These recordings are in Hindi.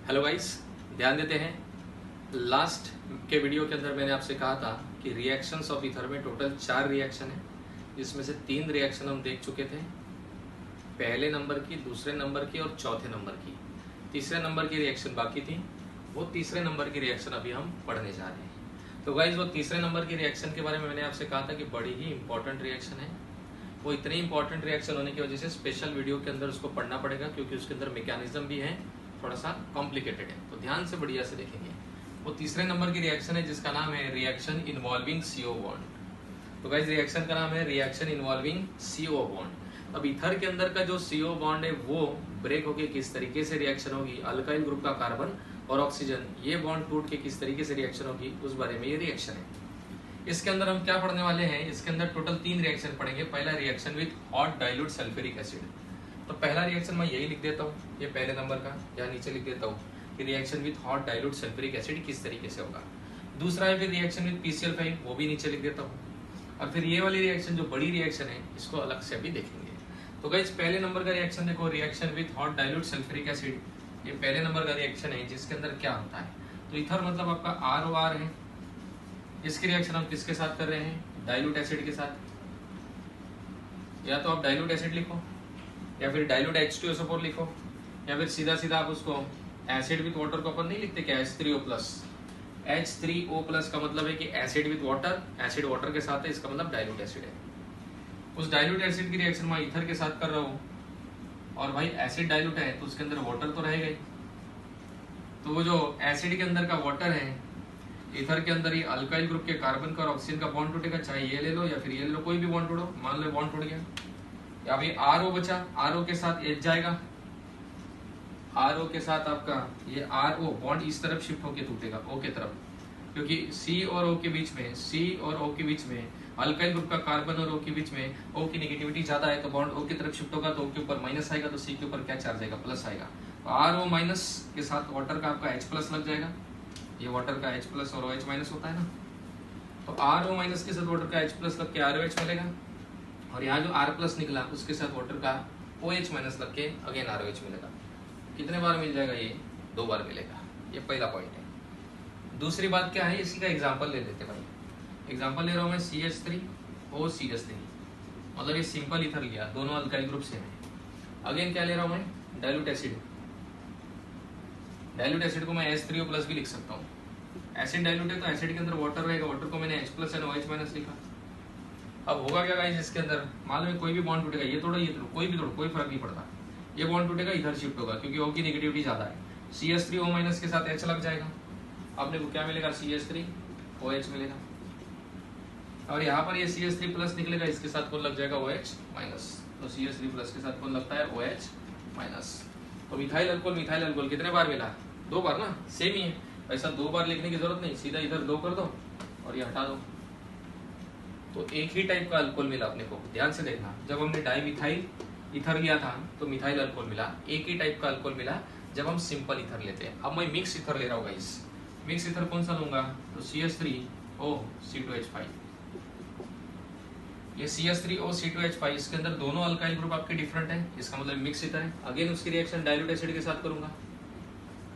हेलो गाइस, ध्यान देते हैं। लास्ट के वीडियो के अंदर मैंने आपसे कहा था कि रिएक्शंस ऑफ ईथर में टोटल 4 रिएक्शन है, जिसमें से 3 रिएक्शन हम देख चुके थे, पहले नंबर की, दूसरे नंबर की और चौथे नंबर की। तीसरे नंबर की रिएक्शन बाकी थी, वो तीसरे नंबर की रिएक्शन अभी हम पढ़ने जा रहे हैं। तो गाइज वो तीसरे नंबर की रिएक्शन के बारे में मैंने आपसे कहा था कि बड़ी ही इंपॉर्टेंट रिएक्शन है। वो इतनी इंपॉर्टेंट रिएक्शन होने की वजह से स्पेशल वीडियो के अंदर उसको पढ़ना पड़ेगा, क्योंकि उसके अंदर मैकेनिज्म भी है, थोड़ा सा कॉम्प्लिकेटेड है। तो ध्यान से बढ़िया से देखेंगे। वो तीसरे नंबर की रिएक्शन है जिसका नाम है रिएक्शन इन्वॉल्विंग CO बॉन्ड। तो गाइस रिएक्शन का नाम है रिएक्शन इन्वॉल्विंग CO बॉन्ड। अब ईथर के अंदर का जो CO बॉन्ड है वो ब्रेक होके किस तरीके से रिएक्शन होगी, अल्काइल ग्रुप का कार्बन और ऑक्सीजन, ये बॉन्ड टूट के किस तरीके से रिएक्शन होगी, उस बारे में ये रिएक्शन है। इसके अंदर हम क्या पढ़ने वाले हैं, इसके अंदर टोटल 3 रिएक्शन पढ़ेंगे। पहला reaction with hot dilute sulphuric acid. तो पहला रिएक्शन मैं यही लिख देता हूँ, ये पहले नंबर का, यहाँ नीचे लिख देता हूँ कि reaction with hot dilute sulphuric acid किस तरीके से होगा। दूसरा है फिर रिएक्शन विद PCl5, वो भी नीचे लिख देता हूँ। और फिर ये वाली रिएक्शन जो बड़ी रिएक्शन है, इसको अलग से अभी देखेंगे। तो गाइस पहले नंबर का रिएक्शन देखो, reaction with hot dilute sulphuric acid, ये पहले नंबर का रिएक्शन है जिसके अंदर क्या होता है। तो इथर मतलब आपका ROR है। इसकी रिएक्शन हम किसके साथ कर रहे हैं, डाइल्यूट एसिड के साथ। या तो आप डाइल्यूट एसिड लिखो, या फिर डाइल्यूट H2SO4 लिखो, या फिर सीधा सीधा आप उसको एसिड विद वाटर को अपन नहीं लिखते क्या, H3O+। H3O+ का मतलब है कि acid with water, acid water के साथ है, इसका मतलब डाइल्यूट एसिड है। उस डाइल्यूट एसिड की रिएक्शन मैं ईथर के साथ कर रहा हूँ, और भाई एसिड डाइल्यूट है तो उसके अंदर वाटर तो रहेगा ही। तो वो जो एसिड के अंदर का वाटर है, ईथर के अंदर ही अल्काइल ग्रुप के कार्बन का और ऑक्सीजन का बॉन्ड टूटेगा, चाहे ये ले लो या फिर ये ले लो, कोई भी बॉन्ड टूटो। मान लो बॉन्ड टूट गया, या अभी RO बचा, RO के साथ H जाएगा, RO के साथ आपका ये RO बॉन्ड इस तरफ शिफ्ट होके टूटेगा, O के तरफ, क्योंकि C और O के बीच में, C और O के बीच में, अल्काइल ग्रुप का कार्बन और O के बीच में O की नेगेटिविटी ज्यादा है, तो बॉन्ड O की तरफ शिफ्ट होगा, तो O के ऊपर माइनस आएगा, तो C के ऊपर क्या चार्ज आएगा, प्लस आएगा। तो RO माइनस के साथ वाटर का आपका H+ लग जाएगा, ये वाटर का H+ और OH- होता है ना। तो RO माइनस के साथ वाटर का H+ लग के ROH मिलेगा, और यहाँ जो R+ निकला उसके साथ वाटर का OH- लग के अगेन ROH मिलेगा। कितने बार मिल जाएगा, ये 2 बार मिलेगा। ये पहला पॉइंट है। दूसरी बात क्या है, इसी का एग्जांपल ले लेते भाई। एग्जांपल ले रहा हूँ मैं CH3OCH3, मतलब ये सिंपल ईथर लिया, दोनों अल्काइल ग्रुप से है। अगेन क्या ले रहा हूँ मैं, डाइल्यूट एसिड। डाइल्यूट एसिड को मैं H3O+ भी लिख सकता हूँ। एसिड डाइल्यूट है तो एसिड के अंदर वाटर रहेगा, वाटर को मैंने H+ और OH- लिखा। अब होगा क्या गाइस, इसके अंदर मान लो कोई भी बॉन्ड टूटेगा, ये तोड़ो ये तोड़ो, कोई भी तोड़ो, कोई फर्क नहीं पड़ता। ये बॉन्ड टूटेगा, इधर शिफ्ट होगा, क्योंकि O की नेगेटिविटी ज्यादा है। CH3O- के साथ H लग जाएगा, आपने को क्या मिलेगा, CH3OH मिलेगा। और यहाँ पर ये CH3+ निकलेगा, इसके साथ कौन लग जाएगा, OH-। तो CH3+ के साथ कौन लगता है, OH-। तो मिथाइल अल्कोहल कितने बार मिला, 2 बार ना, सेम ही है। ऐसा 2 बार लिखने की जरूरत नहीं, सीधा इधर 2 कर दो और ये हटा दो, तो एक ही टाइप का अल्कोहल मिला अपने को। ध्यान से देखना, जब हमने डाइमिथाइल ईथर लिया था तो मिथाइल अल्कोहल मिला, एक ही टाइप का अल्कोहल मिला जब हम सिंपल ईथर लेते हैं। अब मैं मिक्स ईथर ले रहा हूँ गाइस, मिक्स ईथर कौन सा लूंगा, तो CH3OC2H5। ये CH3OC2H5, इसके अंदर दोनों अल्काइल ग्रुप आपके डिफरेंट है, इसका मतलब मिक्स ईथर है। अगेन उसकी रिएक्शन डाइल्यूट एसिड के साथ करूंगा,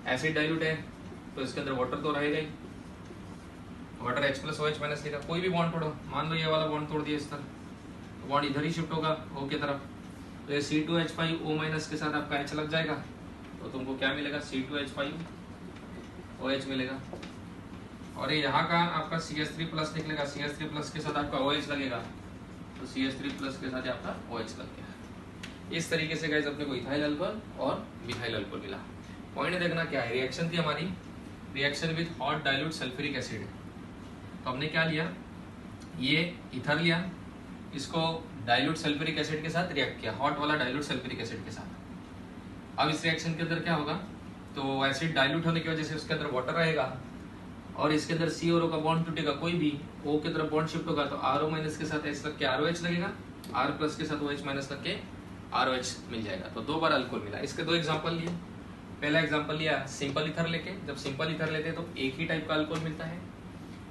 एसिड डाइल्यूट है तो इसके अंदर वाटर तो रहेगा ही, वाटर H+ OH- लिखा। कोई भी बॉन्ड तोड़ो, मान लो ये वाला बॉन्ड तोड़ दिया इस तरह, तो बॉन्ड इधर ही शिफ्ट होगा O की तरफ, तो ये C2H5O- के साथ आपका H लग जाएगा, तो तुमको क्या मिलेगा, C2H5OH मिलेगा। और ये यहाँ का आपका CH3+ निकलेगा, CH3+ के साथ आपका OH लगेगा, तो CH3+ के साथ आपका OH लग गया। इस तरीके से गाइस अपने को इथाइल अल्कोहल और मिथाइल अल्कोहल मिला। पॉइंट देखना क्या है, रिएक्शन थी हमारी reaction with hot dilute sulphuric acid. तो हमने क्या लिया, ये ईथर लिया, इसको डाइल्यूट सल्फ्यूरिक एसिड के साथ रिएक्ट किया, हॉट वाला डाइल्यूट सल्फ्यूरिक एसिड के साथ। अब इस रिएक्शन के अंदर क्या होगा, तो एसिड डाइल्यूट होने की वजह से उसके अंदर वाटर रहेगा, और इसके अंदर C और O का बॉन्ड टूटेगा, कोई भी O की तरफ बॉन्ड शिफ्ट होगा, तो RO- के साथ H लग के ROH लगेगा, R+ के साथ OH- लग के ROH मिल जाएगा। तो 2 बार अल्कोहल मिला। इसके 2 एग्जाम्पल लिए। पहला एग्जाम्पल लिया सिंपल ईथर लेके, जब सिंपल ईथर लेते हैं तो एक ही टाइप का अल्कोहल मिलता है,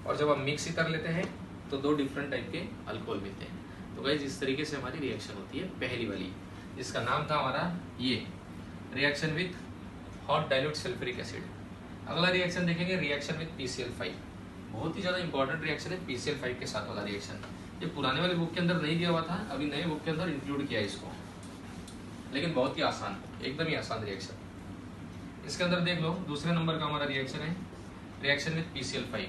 और जब हम मिक्स ईथर लेते हैं तो 2 डिफरेंट टाइप के अल्कोहल मिलते हैं। तो गाइस इस तरीके से हमारी रिएक्शन होती है, पहली वाली, जिसका नाम था हमारा ये reaction with hot dilute sulphuric acid. अगला रिएक्शन देखेंगे रिएक्शन विद PCl5। बहुत ही ज्यादा इंपॉर्टेंट रिएक्शन है PCl5 के साथ वाला रिएक्शन। ये पुराने वाले बुक के अंदर नहीं दिया हुआ था, अभी नए बुक के अंदर इंक्लूड किया इसको, लेकिन बहुत ही आसान, एकदम ही आसान रिएक्शन। इसके अंदर देख लो दूसरे नंबर का हमारा रिएक्शन है रिएक्शन विद PCl5।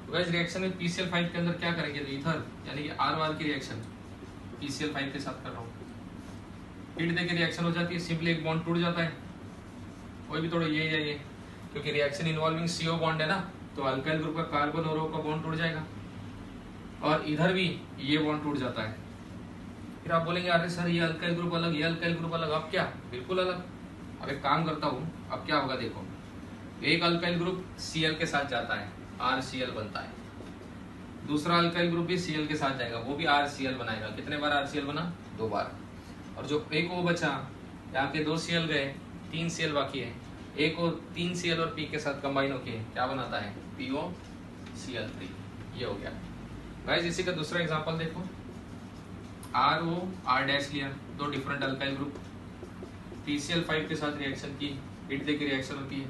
तो गाइस रिएक्शन विद PCl5 के अंदर क्या करेंगे, तो ईथर यानी कि R की रिएक्शन PCl5 के साथ कर रहा हूँ, हीट देके रिएक्शन हो जाती है, सिंपली एक बॉन्ड टूट जाता है, कोई भी तोड़ो ये या ये, क्योंकि रिएक्शन इन्वॉल्विंग CO बॉन्ड है ना, तो अल्काइल ग्रुप का कार्बन और O का बॉन्ड टूट जाएगा, और इधर भी ये बॉन्ड टूट जाता है। फिर आप बोलेंगे अरे सर ये अल्काइल ग्रुप अलग, ये अल्काइल ग्रुप अलग, अब क्या, बिल्कुल अलग। अब एक काम करता हूँ, अब क्या होगा देखो, एक अल्काइल ग्रुप Cl के साथ जाता है, RCl बनता है, दूसरा अल्काइल ग्रुप भी Cl के साथ जाएगा, वो भी RCl बनाएगा। कितने बार RCl बना, 2 बार। और जो एक O बचा, यहाँ के 2 Cl गए, 3 Cl बाकी है, एक और 3 Cl और P के साथ कंबाइन होके क्या बनाता है, POCl3। ये हो गया गाइस। इसी का दूसरा एग्जांपल देखो, RO R' लिया, 2 डिफरेंट अल्काइल ग्रुप, PCl5 के साथ रिएक्शन की, हीट देके रिएक्शन होती है,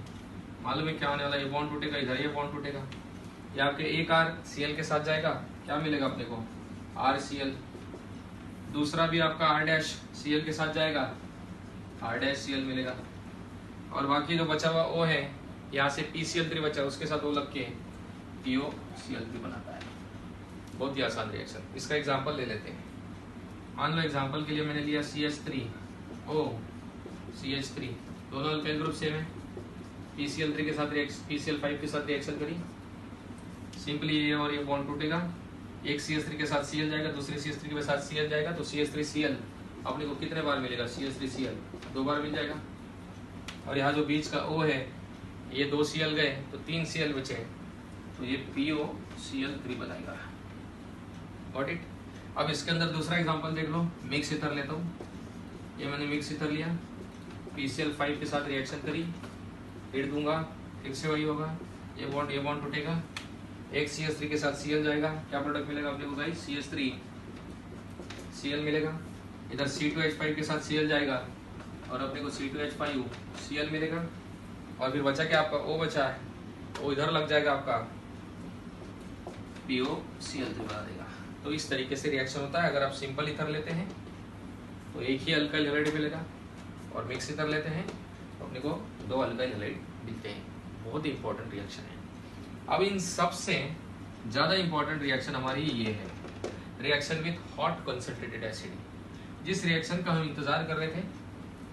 मालूम है क्या होने वाला, ये बॉन्ड टूटेगा, इधर ये बॉन्ड टूटेगा, ये आपके एक R Cl के साथ जाएगा, क्या मिलेगा अपने को, RCl। दूसरा भी आपका R' Cl के साथ जाएगा, R' मिलेगा, और बाकी जो बचा हुआ O है, यहाँ से PCl3 बचा, उसके साथ O लग के POCl3 बनाता है। बहुत ही आसान रिएक्शन। इसका एग्जांपल ले लेते हैं। मान लो एग्जांपल के लिए मैंने लिया CH3O CH3, दोनों अल्काइल ग्रुप सेम है, PCl3 के साथ PCl5 के साथ रिएक्शन करी, सिंपली ये और ये बॉन्ड टूटेगा, एक CH3 के साथ Cl जाएगा, दूसरे CH3 के साथ Cl जाएगा, तो CH3Cl अपने को कितने बार मिलेगा, CH3Cl 2 बार मिल जाएगा। और यहाँ जो बीच का O है, ये 2 Cl गए तो 3 Cl बचे, तो ये POCl3 बनाएगा। Got it. अब इसके अंदर दूसरा एग्जांपल देख लो, मिक्स ईथर लेता हूँ, ये मैंने मिक्स ईथर लिया, PCl5 के साथ रिएक्शन करी, हीट दूंगा, फिर से वही होगा, ये बॉन्ड टूटेगा, एक CH3 के साथ Cl जाएगा, क्या प्रोडक्ट मिलेगा अपने को गाइस, CH3Cl मिलेगा, इधर C2H5 के साथ Cl जाएगा, और अपने को C2H5Cl मिलेगा, और फिर बचा क्या आपका O बचा है, वो इधर लग जाएगा आपका POCl3 बना देगा। तो इस तरीके से रिएक्शन होता है। अगर आप सिंपल ईथर लेते हैं तो एक ही अल्काइल हैलाइड मिलेगा, और मिक्स ईथर लेते हैं तो अपने को 2 अल्काइल हैलाइड मिलते हैं। बहुत ही इंपॉर्टेंट रिएक्शन है। अब इन सबसे ज्यादा इंपॉर्टेंट रिएक्शन हमारी ये है, reaction with hot concentrated acid. जिस रिएक्शन का हम इंतजार कर रहे थे,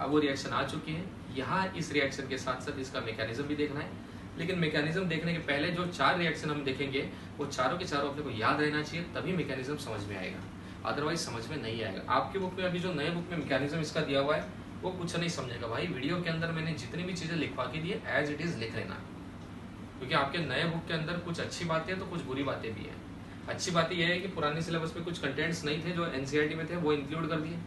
अब वो रिएक्शन आ चुकी है। यहाँ इस रिएक्शन के साथ साथ इसका मैकेनिज्म भी देखना है, लेकिन मैकेनिज्म देखने के पहले जो 4 रिएक्शन हम देखेंगे वो चारों के चारों अपने को याद रहना चाहिए, तभी मैकेनिज्म समझ में आएगा, अदरवाइज समझ में नहीं आएगा। आपके बुक में अभी जो नए बुक में मैकेनिज्म इसका दिया हुआ है वो कुछ नहीं समझेगा भाई। वीडियो के अंदर मैंने जितनी भी चीजें लिखवा के दी है एज इट इज लिख लेना, क्योंकि आपके नए बुक के अंदर कुछ अच्छी बातें हैं तो कुछ बुरी बातें भी है। अच्छी बात यह है कि पुराने सिलेबस में कुछ कंटेंट्स नहीं थे जो एनसीईआरटी में थे, वो इंक्लूड कर दिए,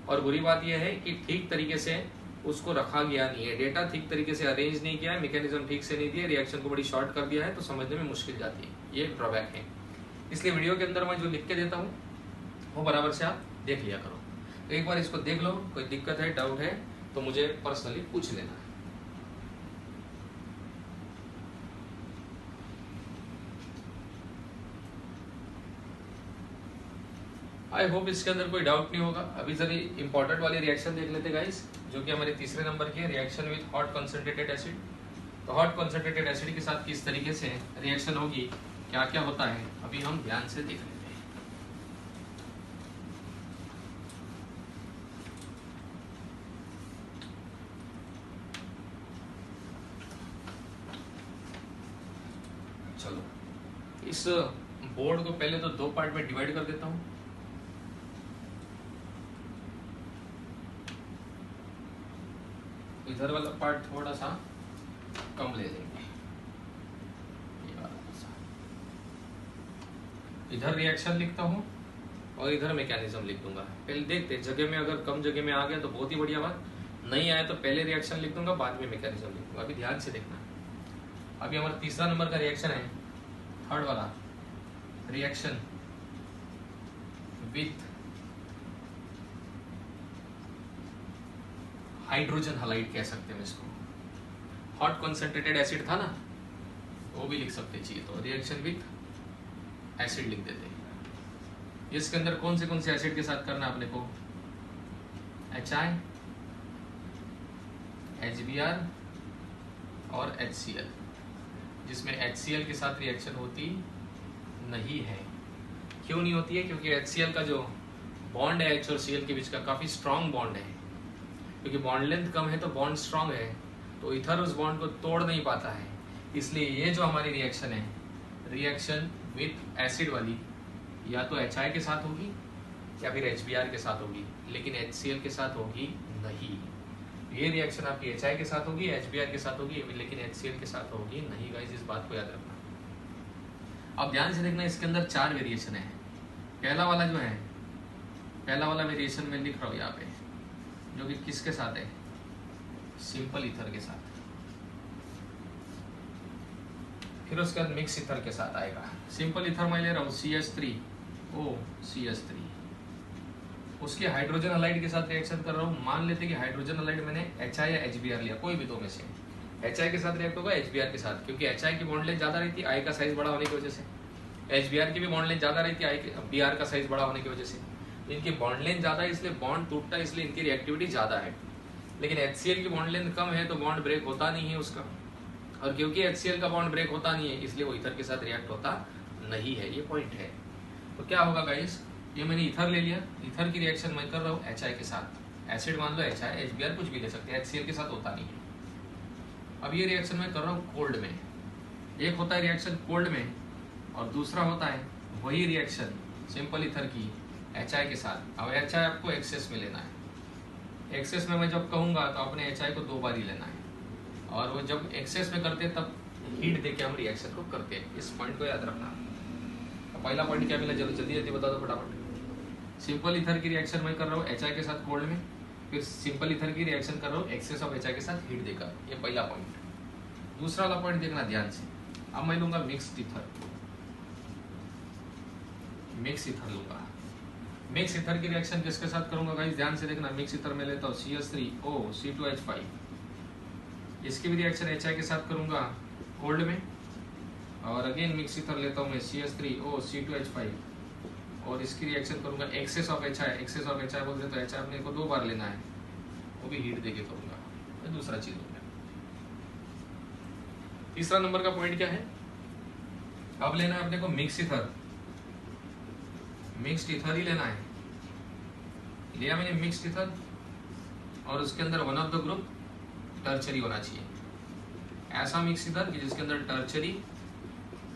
और बुरी बात यह है कि ठीक तरीके से उसको रखा गया नहीं है, डेटा ठीक तरीके से अरेंज नहीं किया है, मैकेनिज्म ठीक से नहीं दिया, रिएक्शन को बड़ी शॉर्ट कर दिया है, तो समझने में मुश्किल जाती है। ये ड्रॉबैक है। इसलिए वीडियो के अंदर मैं जो लिख के देता हूँ वो बराबर से आप देख लिया करो। तो एक बार इसको देख लो, कोई दिक्कत है, डाउट है तो मुझे पर्सनली पूछ लेना। आई होप इसके अंदर कोई डाउट नहीं होगा। अभी जरा इंपॉर्टेंट वाली रिएक्शन देख लेते गाइस, जो कि हमारे तीसरे नंबर की है, reaction with hot concentrated acid. तो हॉट कंसंट्रेटेड एसिड के साथ किस तरीके से रिएक्शन होगी, क्या क्या होता है, अभी हम ध्यान से देख लेते हैं। चलो इस बोर्ड को पहले तो 2 पार्ट में डिवाइड कर देता हूं। इधर वाला पार्ट थोड़ा सा कम ले लेंगे, ये वाला सा। इधर रिएक्शन लिखता हूँ और इधर मैकेनिज्म लिख दूंगा। पहले देखते जगह में, अगर कम जगह में आ गया तो बहुत ही बढ़िया बात, नहीं आया तो पहले रिएक्शन लिख दूंगा, बाद में मैकेनिज्म लिख दूंगा। अभी ध्यान से देखना। अभी हमारा तीसरा नंबर का रिएक्शन है, थर्ड वाला, रिएक्शन विथ हाइड्रोजन हैलाइड कह सकते हैं इसको। हॉट कॉन्सेंट्रेटेड एसिड था ना, वो भी लिख सकते चाहिए तो रिएक्शन विथ एसिड लिख देते हैं। इसके अंदर कौन से एसिड के साथ करना अपने को, HI, HBr और HCl, जिसमें HCl के साथ रिएक्शन होती नहीं है। क्यों नहीं होती है? क्योंकि HCl का जो बॉन्ड है H और Cl के बीच का काफी स्ट्रॉन्ग बॉन्ड है, क्योंकि बॉन्ड लेंथ कम है तो बॉन्ड स्ट्रॉन्ग है, तो इथर उस बॉन्ड को तोड़ नहीं पाता है। इसलिए ये जो हमारी रिएक्शन है, रिएक्शन विथ एसिड वाली, या तो HI के साथ होगी या फिर HBr के साथ होगी, लेकिन HCl के साथ होगी नहीं। ये रिएक्शन आपकी HI के साथ होगी, HBr के साथ होगी, लेकिन HCl के साथ होगी नहीं। गाइस इस बात को याद रखना। अब ध्यान से देखना, इसके अंदर 4 वेरिएशन है। पहला वाला जो है, पहला वाला वेरिएशन में लिख रहा हूँ यहाँ पे, जो कि किसके साथ है, सिंपल ईथर के साथ। फिर उसके बाद मिक्स ईथर के साथ आएगा। सिंपल ईथर मैं ले रहा हूँ CH3OCH3, उसके हाइड्रोजन हलाइड के साथ रिएक्शन कर रहा हूँ। मान लेते कि हाइड्रोजन हलाइड मैंने HI या HBr लिया, कोई भी दो में से। HI के साथ रिएक्ट होगा HBr के साथ, क्योंकि HI की बॉन्ड लेंथ ज्यादा रहती है I का साइज बड़ा होने की वजह से, HBr की भी बॉन्ड लेंथ ज्यादा रहती है Br का साइज बड़ा होने की वजह से। इनकी बॉन्ड लेंथ ज्यादा है, इसलिए बॉन्ड टूटता है, इसलिए इनकी रिएक्टिविटी ज्यादा है। लेकिन HCl की बॉन्ड लेंथ कम है तो बॉन्ड ब्रेक होता नहीं है उसका, और क्योंकि HCl का बॉन्ड ब्रेक होता नहीं है इसलिए वो ईथर के साथ रिएक्ट होता नहीं है। ये पॉइंट है। तो क्या होगा गाइस, ये मैंने ईथर ले लिया, ईथर की रिएक्शन मैं कर रहा हूँ HI के साथ। एसिड मान लो HI, HBr कुछ भी ले सकते हैं, HCl के साथ होता नहीं है। अब ये रिएक्शन मैं कर रहा हूँ कोल्ड में। एक होता है रिएक्शन कोल्ड में, और दूसरा होता है वही रिएक्शन सिंपल ईथर की HI के साथ। अब HI आपको एक्सेस में लेना है। एक्सेस में मैं जब कहूँगा तो अपने HI को 2 बार ही लेना है, और वो जब एक्सेस में करते हैं तब हीट देके हम रिएक्शन को करते हैं। इस पॉइंट को याद रखना। पहला पॉइंट क्या मिला, जल्दी जल्दी बता दो फटाफट। सिंपल ईथर की रिएक्शन मैं कर रहा हूँ HI के साथ कोल्ड में, फिर सिंपल ईथर की रिएक्शन कर रहा हूँ एक्सेस ऑफ HI के साथ हीट देकर। ये पहला पॉइंट। दूसरा वाला पॉइंट देखना ध्यान से। अब मैं लूंगा मिक्स्ड ईथर, मिक्स ईथर लूंगा। मिक्स ईथर की रिएक्शन किसके साथ करूंगा गाइस, ध्यान से देखना। मिक्स ईथर में लेता हूँ CH3OC2H5, इसकी भी रिएक्शन HI के साथ करूंगा कोल्ड में, और अगेन मिक्स ईथर लेता हूँ मैं CH3OC2H5, और इसकी रिएक्शन करूंगा excess of HI। Excess of HI बोलते तो HI अपने को 2 बार लेना है, वो भी हीट देके करूंगा। ये दूसरा चीज हो गया। तीसरा नंबर का पॉइंट क्या है, अब लेना है अपने को मिक्स ईथर। मिक्स्ड ईथर ही लेना है। लिया मैंने मिक्स्ड ईथर, और उसके अंदर one of the group tertiary होना चाहिए। ऐसा मिक्स ईथर कि जिसके अंदर टर्चरी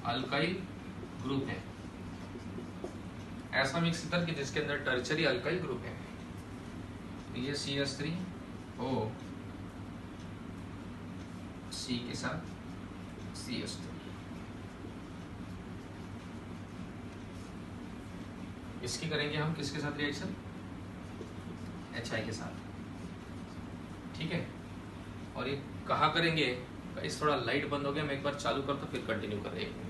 अल्काइल ग्रुप है। ऐसा मिक्स ईथर कि जिसके अंदर टर्चरी अल्काइल ग्रुप है। ये CH3O C के साथ CH3, इसकी करेंगे हम किसके साथ रिएक्शन, HI के साथ। ठीक है, और ये कहाँ करेंगे गाइस, थोड़ा लाइट बंद हो गया, मैं एक बार चालू करता हूँ फिर कंटिन्यू कर रहे हैं। 1 मिनट।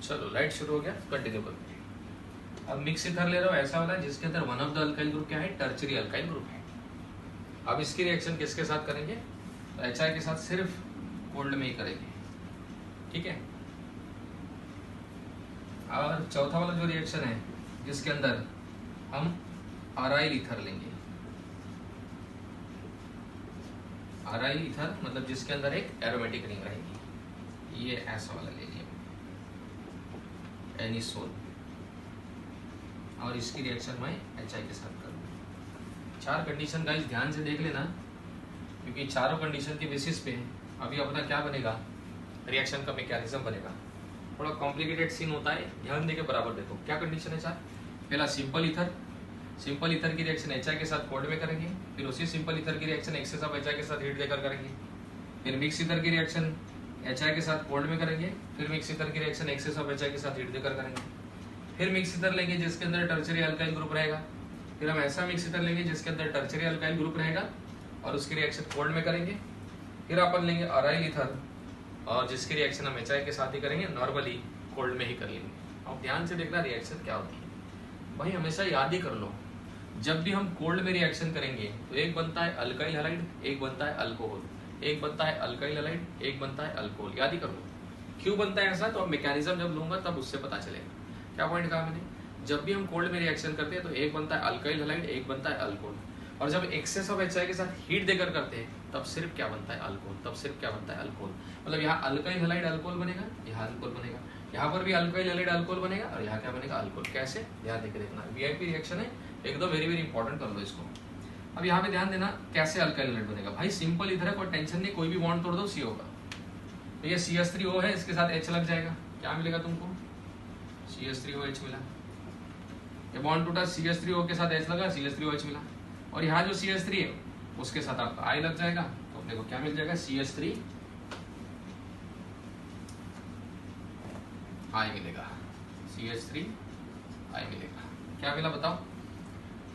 चलो लाइट शुरू हो गया, कंटिन्यू करते हैं। अब मिक्स ईथर ले रहा हूँ ऐसा वाला जिसके अंदर one of the alkyl group क्या है, टर्चरी अल्काइल ग्रुप है। अब इसकी रिएक्शन किसके साथ करेंगे, तो HI के साथ सिर्फ कोल्ड में ही करेंगे। ठीक है, और चौथा वाला जो रिएक्शन है जिसके अंदर हम अराइल ईथर लेंगे। अराइल ईथर मतलब जिसके अंदर एक एरोमेटिक रिंग रहेगी। ये ऐसा वाला ले लिया एनिसोल, और इसकी रिएक्शन मैं HI के साथ करूँगा। 4 कंडीशन गाइस ध्यान से देख लेना, क्योंकि चारों कंडीशन के बेसिस पे अभी अपना क्या बनेगा, रिएक्शन का मैकेनिज्म बनेगा। थोड़ा कॉम्प्लिकेटेड सीन होता है, ध्यान देके बराबर देखो। क्या कंडीशन है 4, पहला सिंपल ईथर, सिंपल ईथर की रिएक्शन HI के साथ कोल्ड में करेंगे, फिर उसी सिंपल ईथर की रिएक्शन एक्सेस ऑफ HI के साथ हीट देकर करेंगे, फिर मिक्स ईथर की रिएक्शन HI के साथ कोल्ड में करेंगे, फिर मिक्स ईथर की रिएक्शन एक्सेस ऑफ HI के साथ हीट देकर करेंगे, फिर मिक्स ईथर लेंगे जिसके अंदर टर्शियरी अल्काइल ग्रुप रहेगा, फिर हम ऐसा मिक्स ईथर लेंगे जिसके अंदर टर्शियरी अल्काइल ग्रुप रहेगा और उसकी रिएक्शन कोल्ड में करेंगे, फिर अपन लेंगे अराइल ईथर और जिसकी रिएक्शन हम HI के साथ ही करेंगे, नॉर्मली कोल्ड में ही कर लेंगे। अब ध्यान से देखना रिएक्शन क्या होती है भाई, हमेशा याद ही कर लो, जब भी हम कोल्ड में रिएक्शन करेंगे तो एक बनता है अल्काइल हैलाइड, एक बनता है अल्कोहल, एक बनता है अल्काइल हैलाइड, एक बनता है अल्कोहल, याद ही कर लो। क्यों बनता है ऐसा, तो अब मैकेनिज्म जब लूंगा तब उससे पता चलेगा। क्या पॉइंट कहा मैंने, जब भी हम कोल्ड में रिएक्शन करते हैं तो एक बनता है अल्काइल हैलाइड, एक बनता है अल्कोहल, और जब एक्सेस ऑफ HI के साथ हीट देकर करते हैं तब सिर्फ क्या बनता है अल्कोहल, तब सिर्फ क्या बनता है अल्कोहल। मतलब यहाँ अल्काइल हैलाइड अल्कोहल बनेगा, यहाँ अल्कोहल बनेगा, यहाँ पर भी अल्काइल हैलाइड अल्कोहल बनेगा और यहाँ क्या बनेगा अल्कोहल। कैसे, ध्यान देकर देखना, वीआईपी रिएक्शन है एकदम, वेरी वेरी इंपॉर्टेंट कर लो इसको। अब यहाँ पे ध्यान देना कैसे अल्काइल हैलाइड बनेगा भाई, सिंपल इधर है, कोई टेंशन नहीं, कोई भी बॉन्ड तोड़ दो CO का, तो ये CH3O है, इसके साथ H लग जाएगा, क्या मिलेगा तुमको, CH3OH मिला, ये बॉन्ड टूटा, CH3O के साथ H लगा, CH3OH मिला, और यहाँ जो CH3 है उसके साथ आपका I लग जाएगा, तो अपने को क्या मिल जाएगा, CH3I मिलेगा, CH3I मिलेगा। क्या मिला बताओ,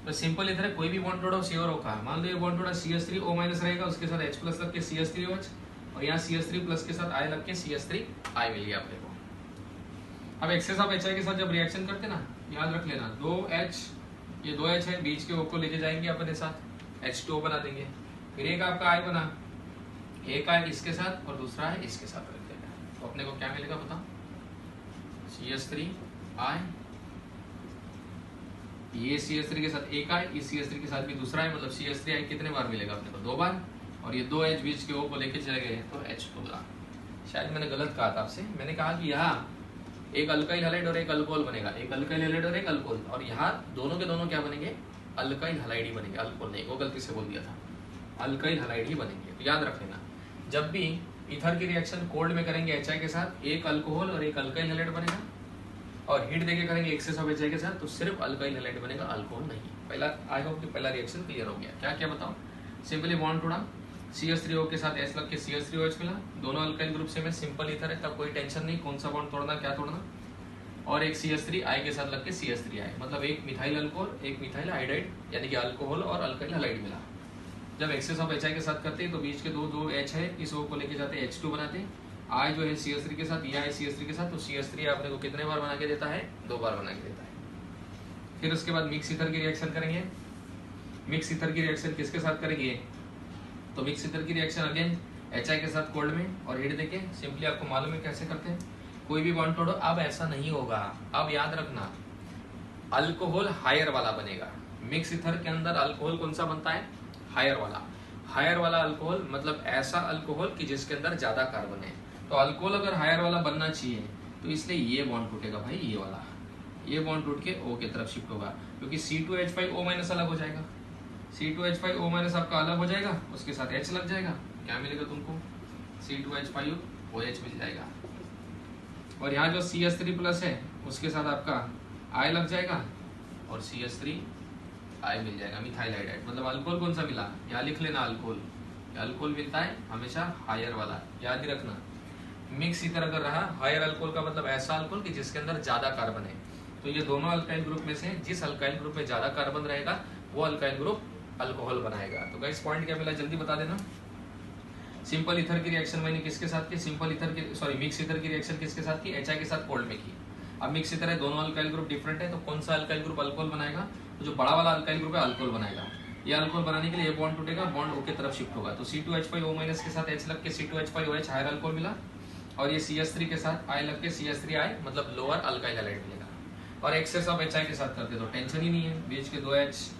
तो सिंपल इधर है, कोई भी बॉन्ड तोड़ो C और O का, मान लो ये बॉन्ड तोड़ा CH3O माइनस रहेगा, उसके साथ H प्लस लग के CH3OH, और यहाँ CH3 प्लस के साथ I लग के CH3I मिल गया अपने को। अब एक्सेस ऑफ HI के साथ जब रिएक्शन करते ना, याद रख लेना 2H, ये 2H है, बीच के O को लेके जाएंगे अपने साथ, H2O बना देंगे, फिर एक आपका I बना, एक I इसके साथ और दूसरा है इसके साथ रख देगा, तो अपने को क्या मिलेगा बताओ, CH3I, ये CH3 के साथ एक I, इस CH3 के साथ भी दूसरा है, मतलब CH3I कितने बार मिलेगा अपने को, 2 बार, और ये 2H बीच के O को लेके चले गए तो H2 बना। शायद मैंने गलत कहा था आपसे, मैंने कहा कि यहाँ एक अल्काइल हैलाइड और एक अल्कोहल बनेगा, एक अल्काइल हैलाइड और एक अल्कोहल, और यहाँ दोनों के दोनों क्या बनेंगे, अल्काइल हैलाइड ही बनेंगे, अल्कोहल नहीं, वो गलती से बोल दिया था, अल्काइल हैलाइड ही बनेंगे। तो याद रख लेना, जब भी ईथर की रिएक्शन कोल्ड में करेंगे HI के साथ, एक अल्कोहल और एक अल्काइल हैलाइड बनेगा, और हीट देके करेंगे एक्सेस ऑफ HI के साथ तो सिर्फ अल्काइल हैलाइड बनेगा, अल्कोहल नहीं। पहला आई होप कि पहला रिएक्शन क्लियर हो गया। क्या क्या बताओ, सिंपली बॉन्ड तोड़ा, CH3O के साथ H लग के CH3OH मिला, दोनों अल्काइल ग्रुप से में सिंपल ईथर है, तब कोई टेंशन नहीं कौन सा बॉन्ड तोड़ना क्या तोड़ना, और एक CH3I के साथ लग के CH3I, मतलब एक मिथाइल अल्कोहल एक मिथाइल हाइड्राइड, यानी कि अल्कोहल और अल्काइल हैलाइड मिला। जब एक्सेस ऑफ HI के साथ करते हैं तो बीच के दो H है, इस O को लेके जाते हैं H2 बनाते हैं, I जो है CH3 के साथ, यह है CH3 के साथ, तो CH3 आपने को कितने बार बना के देता है, 2 बार बना के देता है। फिर उसके बाद मिक्स ईथर की रिएक्शन करेंगे, मिक्स ईथर की रिएक्शन किसके साथ करेंगे, तो मिक्स ईथर की रिएक्शन अगेन HI के साथ कोल्ड में और हीट देके, सिंपली आपको मालूम है कैसे करते हैं, कोई भी बॉन्ड तोड़ो। अब ऐसा नहीं होगा, अब याद रखना अल्कोहल हायर वाला बनेगा, मिक्स ईथर के अंदर अल्कोहल कौन सा बनता है, हायर वाला, हायर वाला अल्कोहल, मतलब ऐसा अल्कोहल कि जिसके अंदर ज्यादा कार्बन है। तो अल्कोहल अगर हायर वाला बनना चाहिए तो इसलिए ये बॉन्ड टूटेगा भाई, ये वाला, ये बॉन्ड टूट के O की तरफ शिफ्ट होगा, क्योंकि C2H5O माइनस अलग हो जाएगा, C2H5O माइनस आपका अलग हो जाएगा, उसके साथ H लग जाएगा, क्या मिलेगा तुमको, C2H5OH मिल जाएगा, और यहाँ जो CH3 प्लस है उसके साथ आपका I लग जाएगा और CH3I मिल जाएगा, मिथाइल हाइड्राइड। मतलब अल्कोहल कौन सा मिला, यहाँ लिख लेना अल्कोहल, अल्कोहल मिलता है हमेशा हायर वाला, याद ही रखना। मिक्स ईथर अगर रहा, हायर अल्कोहल का मतलब ऐसा अल्कोहल कि जिसके अंदर ज्यादा कार्बन है, तो ये दोनों अल्काइल ग्रुप में से जिस अल्काइल ग्रुप में ज्यादा कार्बन रहेगा वो अल्काइल ग्रुप अल्कोहल बनाएगा। तो गाइस पॉइंट क्या मिला जल्दी बता देना। सिंपल ईथर की रिएक्शन मैंने किसके साथ की, सिंपल ईथर की सॉरी मिक्स ईथर की रिएक्शन किसके साथ की, HI के साथ कोल्ड में की। अब मिक्स ईथर है, दोनों अल्काइल ग्रुप डिफरेंट है, तो कौन सा अल्काइल ग्रुप अल्कोहल बनाएगा, तो जो बड़ा वाला अल्काइल ग्रुप है अल्कोहल बनाएगा। ये अल्कोहल बनाने के लिए ये बॉन्ड टूटेगा, बॉन्ड O की तरफ शिफ्ट होगा, तो C2H5O माइनस के साथ H लग के C2H5OH हायर अल्कोहल मिला, और ये CH3 के साथ I लग के CH3I मतलब लोअर अल्काइल हैलाइड मिलेगा। और एक्सेस ऑफ HI के साथ करते तो टेंशन ही नहीं है, बीच के 2H,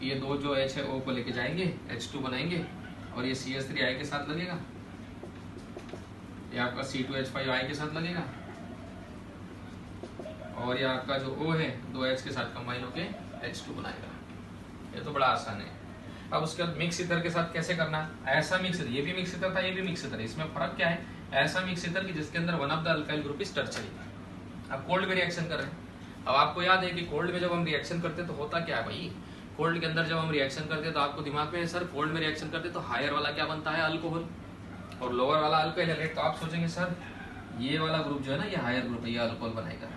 ये दो जो H है O को लेके जाएंगे, H2 बनाएंगे, और ये CH3I के साथ लगेगा, ये आपका C2H5I के साथ लगेगा, और ये आपका जो O है 2H के साथ कंबाइन होके H2 बनाएगा। ये तो बड़ा आसान है। अब उसके बाद मिक्स ईथर के साथ कैसे करना है, ऐसा मिक्स ईथर, ये भी मिक्स ईथर था, ये भी मिक्स ईथर, इसमें फर्क क्या है, ऐसा मिक्स ईथर कि जिसके अंदर one of the alkyl group is tertiary. अब कोल्ड में रिएक्शन कर रहे हैं, अब आपको याद है कि कोल्ड में जब हम रिएक्शन करते तो होता क्या है भाई, कोल्ड के अंदर जब हम रिएक्शन करते तो आपको दिमाग में है सर कोल्ड में रिएक्शन करते तो हायर वाला क्या बनता है अल्कोहल और लोअर वाला अल्कोहल हैलाइड। तो आप सोचेंगे सर ये वाला ग्रुप जो है ना ये हायर ग्रुप है, ये अल्कोहल बनाएगा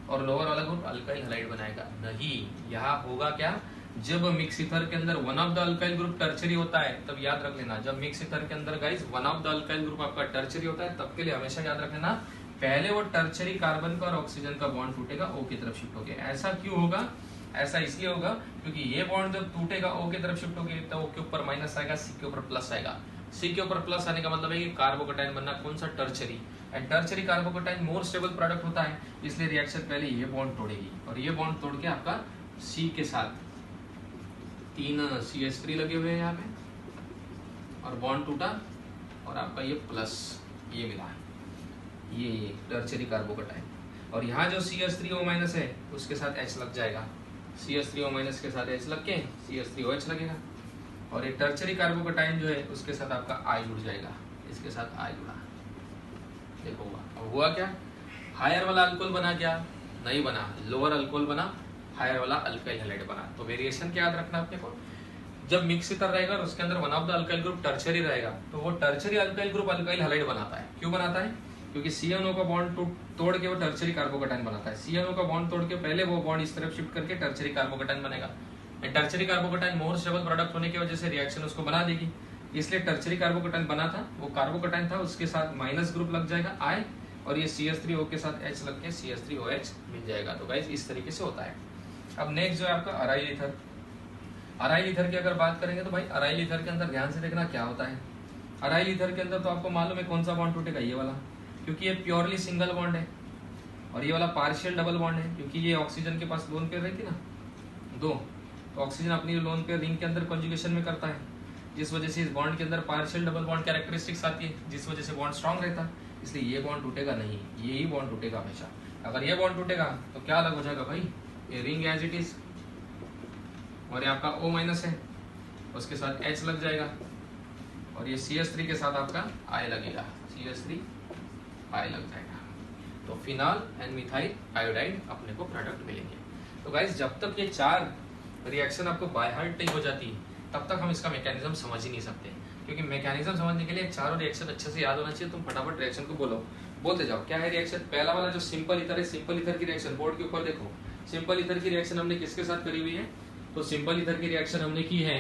और लोअर वाला ग्रुप अल्काइल हैलाइड बनाएगा। नहीं, यहाँ होगा क्या, जब मिक्स ईथर के अंदर one of the alkyl group tertiary होता है तब याद रख लेना, जब मिक्स ईथर के अंदर guys one of the alkyl group आपका टर्चरी होता है तब के लिए हमेशा याद रख लेना पहले वो टर्चरी कार्बन का और ऑक्सीजन का बॉन्ड टूटेगा O की तरफ शिफ्ट होके। ऐसा क्यों होगा, ऐसा इसलिए होगा क्योंकि ये बॉन्ड जब टूटेगा O की तरफ शिफ्ट होके तो O के ऊपर माइनस आएगा, C के ऊपर प्लस आएगा। C के ऊपर प्लस आने का मतलब है कि कार्बोकेटाइन बनना कौन सा tertiary, and tertiary carbocation more stable product होता है, इसलिए रिएक्शन पहले ये बॉन्ड तोड़ेगी और ये बॉन्ड तोड़ के आपका C के साथ 3 CH3 लगे हुए हैं यहाँ पे और बॉन्ड टूटा और आपका ये प्लस ये मिला, ये टर्चरी कार्बोकेटाइन। और यहाँ जो CH3O- है उसके साथ H लग जाएगा, CH3O- के साथ H लग के CH3OH लगेगा और एक टर्चरी कार्बोकेटाइन जो है उसके साथ आपका I जुड़ जाएगा, इसके साथ I जुड़ा। देखो अब हुआ क्या, हायर वाला अल्कोहल बना क्या, नहीं बना, लोअर अल्कोहल बना, हायर वाला अल्काइल हैलाइड बना। तो वेरिएशन क्या याद रखना अपने को, जब मिक्स ईथर रहेगा और उसके अंदर one of the alkyl group tertiary रहेगा तो वो tertiary alkyl group alkyl halide बनाता है। क्यों बनाता है, क्योंकि CnO का बॉन्ड तोड़ के वो टर्चरी कार्बोकेटाइन बनाता है। CnO का बॉन्ड तोड़ के पहले वो बॉन्ड इस तरफ शिफ्ट करके टर्चरी कार्बोकेटाइन बनेगा। Tertiary carbocation more stable product होने की वजह से रिएक्शन उसको बना देगी, इसलिए टर्चरी कार्बोकेटाइन बना था, वो कार्बोकेटाइन था, उसके साथ माइनस ग्रुप लग जाएगा I और ये CH3O के साथ H लग के CH3OH मिल जाएगा। तो गाइस इस तरीके से होता है। अब नेक्स्ट जो है आपका अराइल ईथर। अराइल ईथर की अगर बात करेंगे तो भाई अराइल ईथर के अंदर ध्यान से देखना क्या होता है। अराइल ईथर के अंदर तो आपको मालूम है कौन सा बॉन्ड टूटेगा, ये वाला, क्योंकि ये प्योरली सिंगल बॉन्ड है और ये वाला पार्शियल डबल बॉन्ड है, क्योंकि ये ऑक्सीजन के पास लोन पेयर रहती ना 2, तो ऑक्सीजन अपनी लोन पेयर रिंग के अंदर कॉन्जुगेशन में करता है, जिस वजह से इस बॉन्ड के अंदर पार्शियल डबल बॉन्ड कैरेक्टरिस्टिक्स आती है, जिस वजह से बॉन्ड स्ट्रांग रहता है, इसलिए ये बॉन्ड टूटेगा नहीं, ये ही बॉन्ड टूटेगा हमेशा। अगर ये बॉन्ड टूटेगा तो क्या अलग हो जाएगा भाई, ये रिंग एज इट इज और ये आपका O- है, उसके साथ H लग जाएगा और ये CH3 के साथ आपका I लगेगा, CH3I लग जाएगा, तो फिनॉल एंड मिथाइल आयोडाइड अपने को प्रोडक्ट मिलेंगे। तो गाइस जब तक ये 4 रिएक्शन आपको बाय हार्ट नहीं हो जाती तब तक हम इसका मैकेनिज्म समझ ही नहीं सकते, क्योंकि मैकेनिज्म समझने के लिए चारों रिएक्शन अच्छे से याद होना चाहिए। तुम फटाफट रिएक्शन को बोलते जाओ। क्या है रिएक्शन, पहला वाला जो सिंपल ईथर है, सिंपल ईथर की रिएक्शन बोर्ड के ऊपर देखो, सिंपल ईथर की रिएक्शन हमने किसके साथ करी हुई है, तो सिंपल ईथर की रिएक्शन हमने की है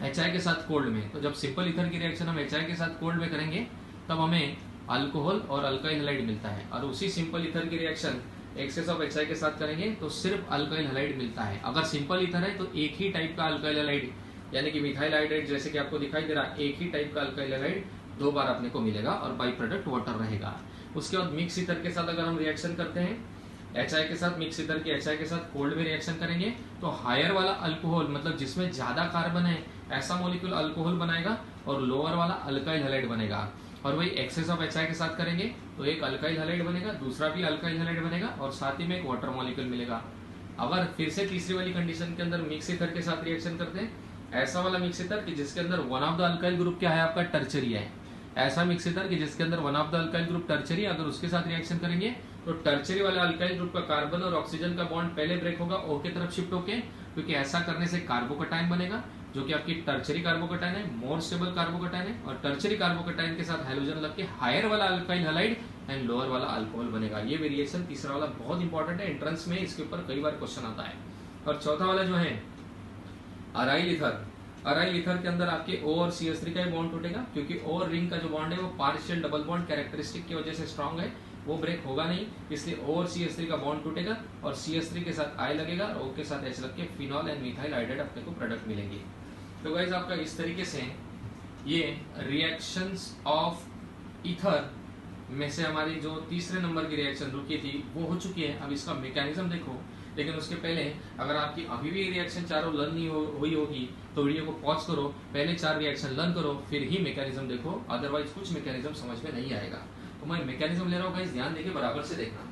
HI के साथ कोल्ड में। तो जब सिंपल ईथर की रिएक्शन हम HI के साथ कोल्ड में करेंगे तब हमें अल्कोहल और अल्काइल हैलाइड मिलता है, और उसी सिंपल ईथर की रिएक्शन एक्सेस ऑफ HI के साथ करेंगे तो सिर्फ अल्काइल हैलाइड मिलता है। अगर सिंपल ईथर है तो एक ही टाइप का अल्काइल हैलाइड यानी कि मिथाइल हाइड्रेट, जैसे कि आपको दिखाई दे रहा है, एक ही टाइप का अल्काइल हैलाइड 2 बार अपने को मिलेगा और बाई प्रोडक्ट वाटर रहेगा। उसके बाद मिक्स ईथर के साथ अगर हम रिएक्शन करते हैं HI के साथ, मिक्स ईथर की HI के साथ कोल्ड में रिएक्शन करेंगे तो हायर वाला अल्कोहल मतलब जिसमें ज्यादा कार्बन है ऐसा मॉलिक्यूल अल्कोहल बनाएगा और लोअर वाला अल्काइल हैलाइड बनेगा। और वही एक्सेस ऑफ HI के साथ करेंगे तो एक अल्काइल हैलाइड बनेगा, दूसरा भी अल्काइल हैलाइड बनेगा और साथ ही में एक वाटर मॉलिक्यूल मिलेगा। अगर फिर से तीसरी वाली कंडीशन के अंदर मिक्स ईथर के साथ रिएक्शन करते हैं, ऐसा वाला मिक्स ईथर कि जिसके अंदर one of the alkyl group क्या है आपका टर्चरी है, ऐसा मिक्स ईथर कि जिसके अंदर one of the alkyl group tertiary, अगर उसके साथ रिएक्शन करेंगे तो टर्चरी वाले अल्काइल ग्रुप का कार्बन और ऑक्सीजन का बॉन्ड पहले ब्रेक होगा O की तरफ शिफ्ट होके, क्योंकि ऐसा करने से कार्बोकेटाइन बनेगा जो कि आपकी टर्चरी कार्बोकेटाइन है, मोर स्टेबल कार्बोकेटाइन है, और टर्चरी कार्बोकेटाइन के साथ हाइड्रोजन लग के हायर वाला अल्काइल हैलाइड एंड लोअर वाला अल्कोहल बनेगा। ये वेरिएशन तीसरा वाला बहुत इंपॉर्टेंट है, एंट्रेंस में इसके ऊपर कई बार क्वेश्चन आता है। और चौथा वाला जो है अराइल ईथर, अराइल ईथर के अंदर आपके O और CH3 का ही बॉन्ड टूटेगा, क्योंकि O और रिंग का जो बॉन्ड है वो पार्शियल डबल बॉन्ड कैरेक्टरिस्टिक की वजह से स्ट्रांग है, वो ब्रेक होगा नहीं, इसलिए O और CH3 का बॉन्ड टूटेगा और CH3 के साथ I लगेगा और O के साथ H लग के फिनॉल एंड मिथाइल हाइड्रेट अपने को प्रोडक्ट मिलेंगे। तो गाइस आपका इस तरीके से ये रिएक्शंस ऑफ ईथर में से हमारी जो तीसरे नंबर की रिएक्शन रुकी थी वो हो चुकी है। अब इसका मैकेनिज्म देखो, लेकिन उसके पहले अगर आपकी अभी भी रिएक्शन चारों लर्न नहीं हुई होगी तो वीडियो को पॉज करो, पहले 4 रिएक्शन लर्न करो फिर ही मैकेनिज्म देखो, अदरवाइज कुछ मैकेनिज्म समझ में नहीं आएगा। तो मैं मैकेनिज्म ले रहा हूँ गाइस, ध्यान देके बराबर से देखना।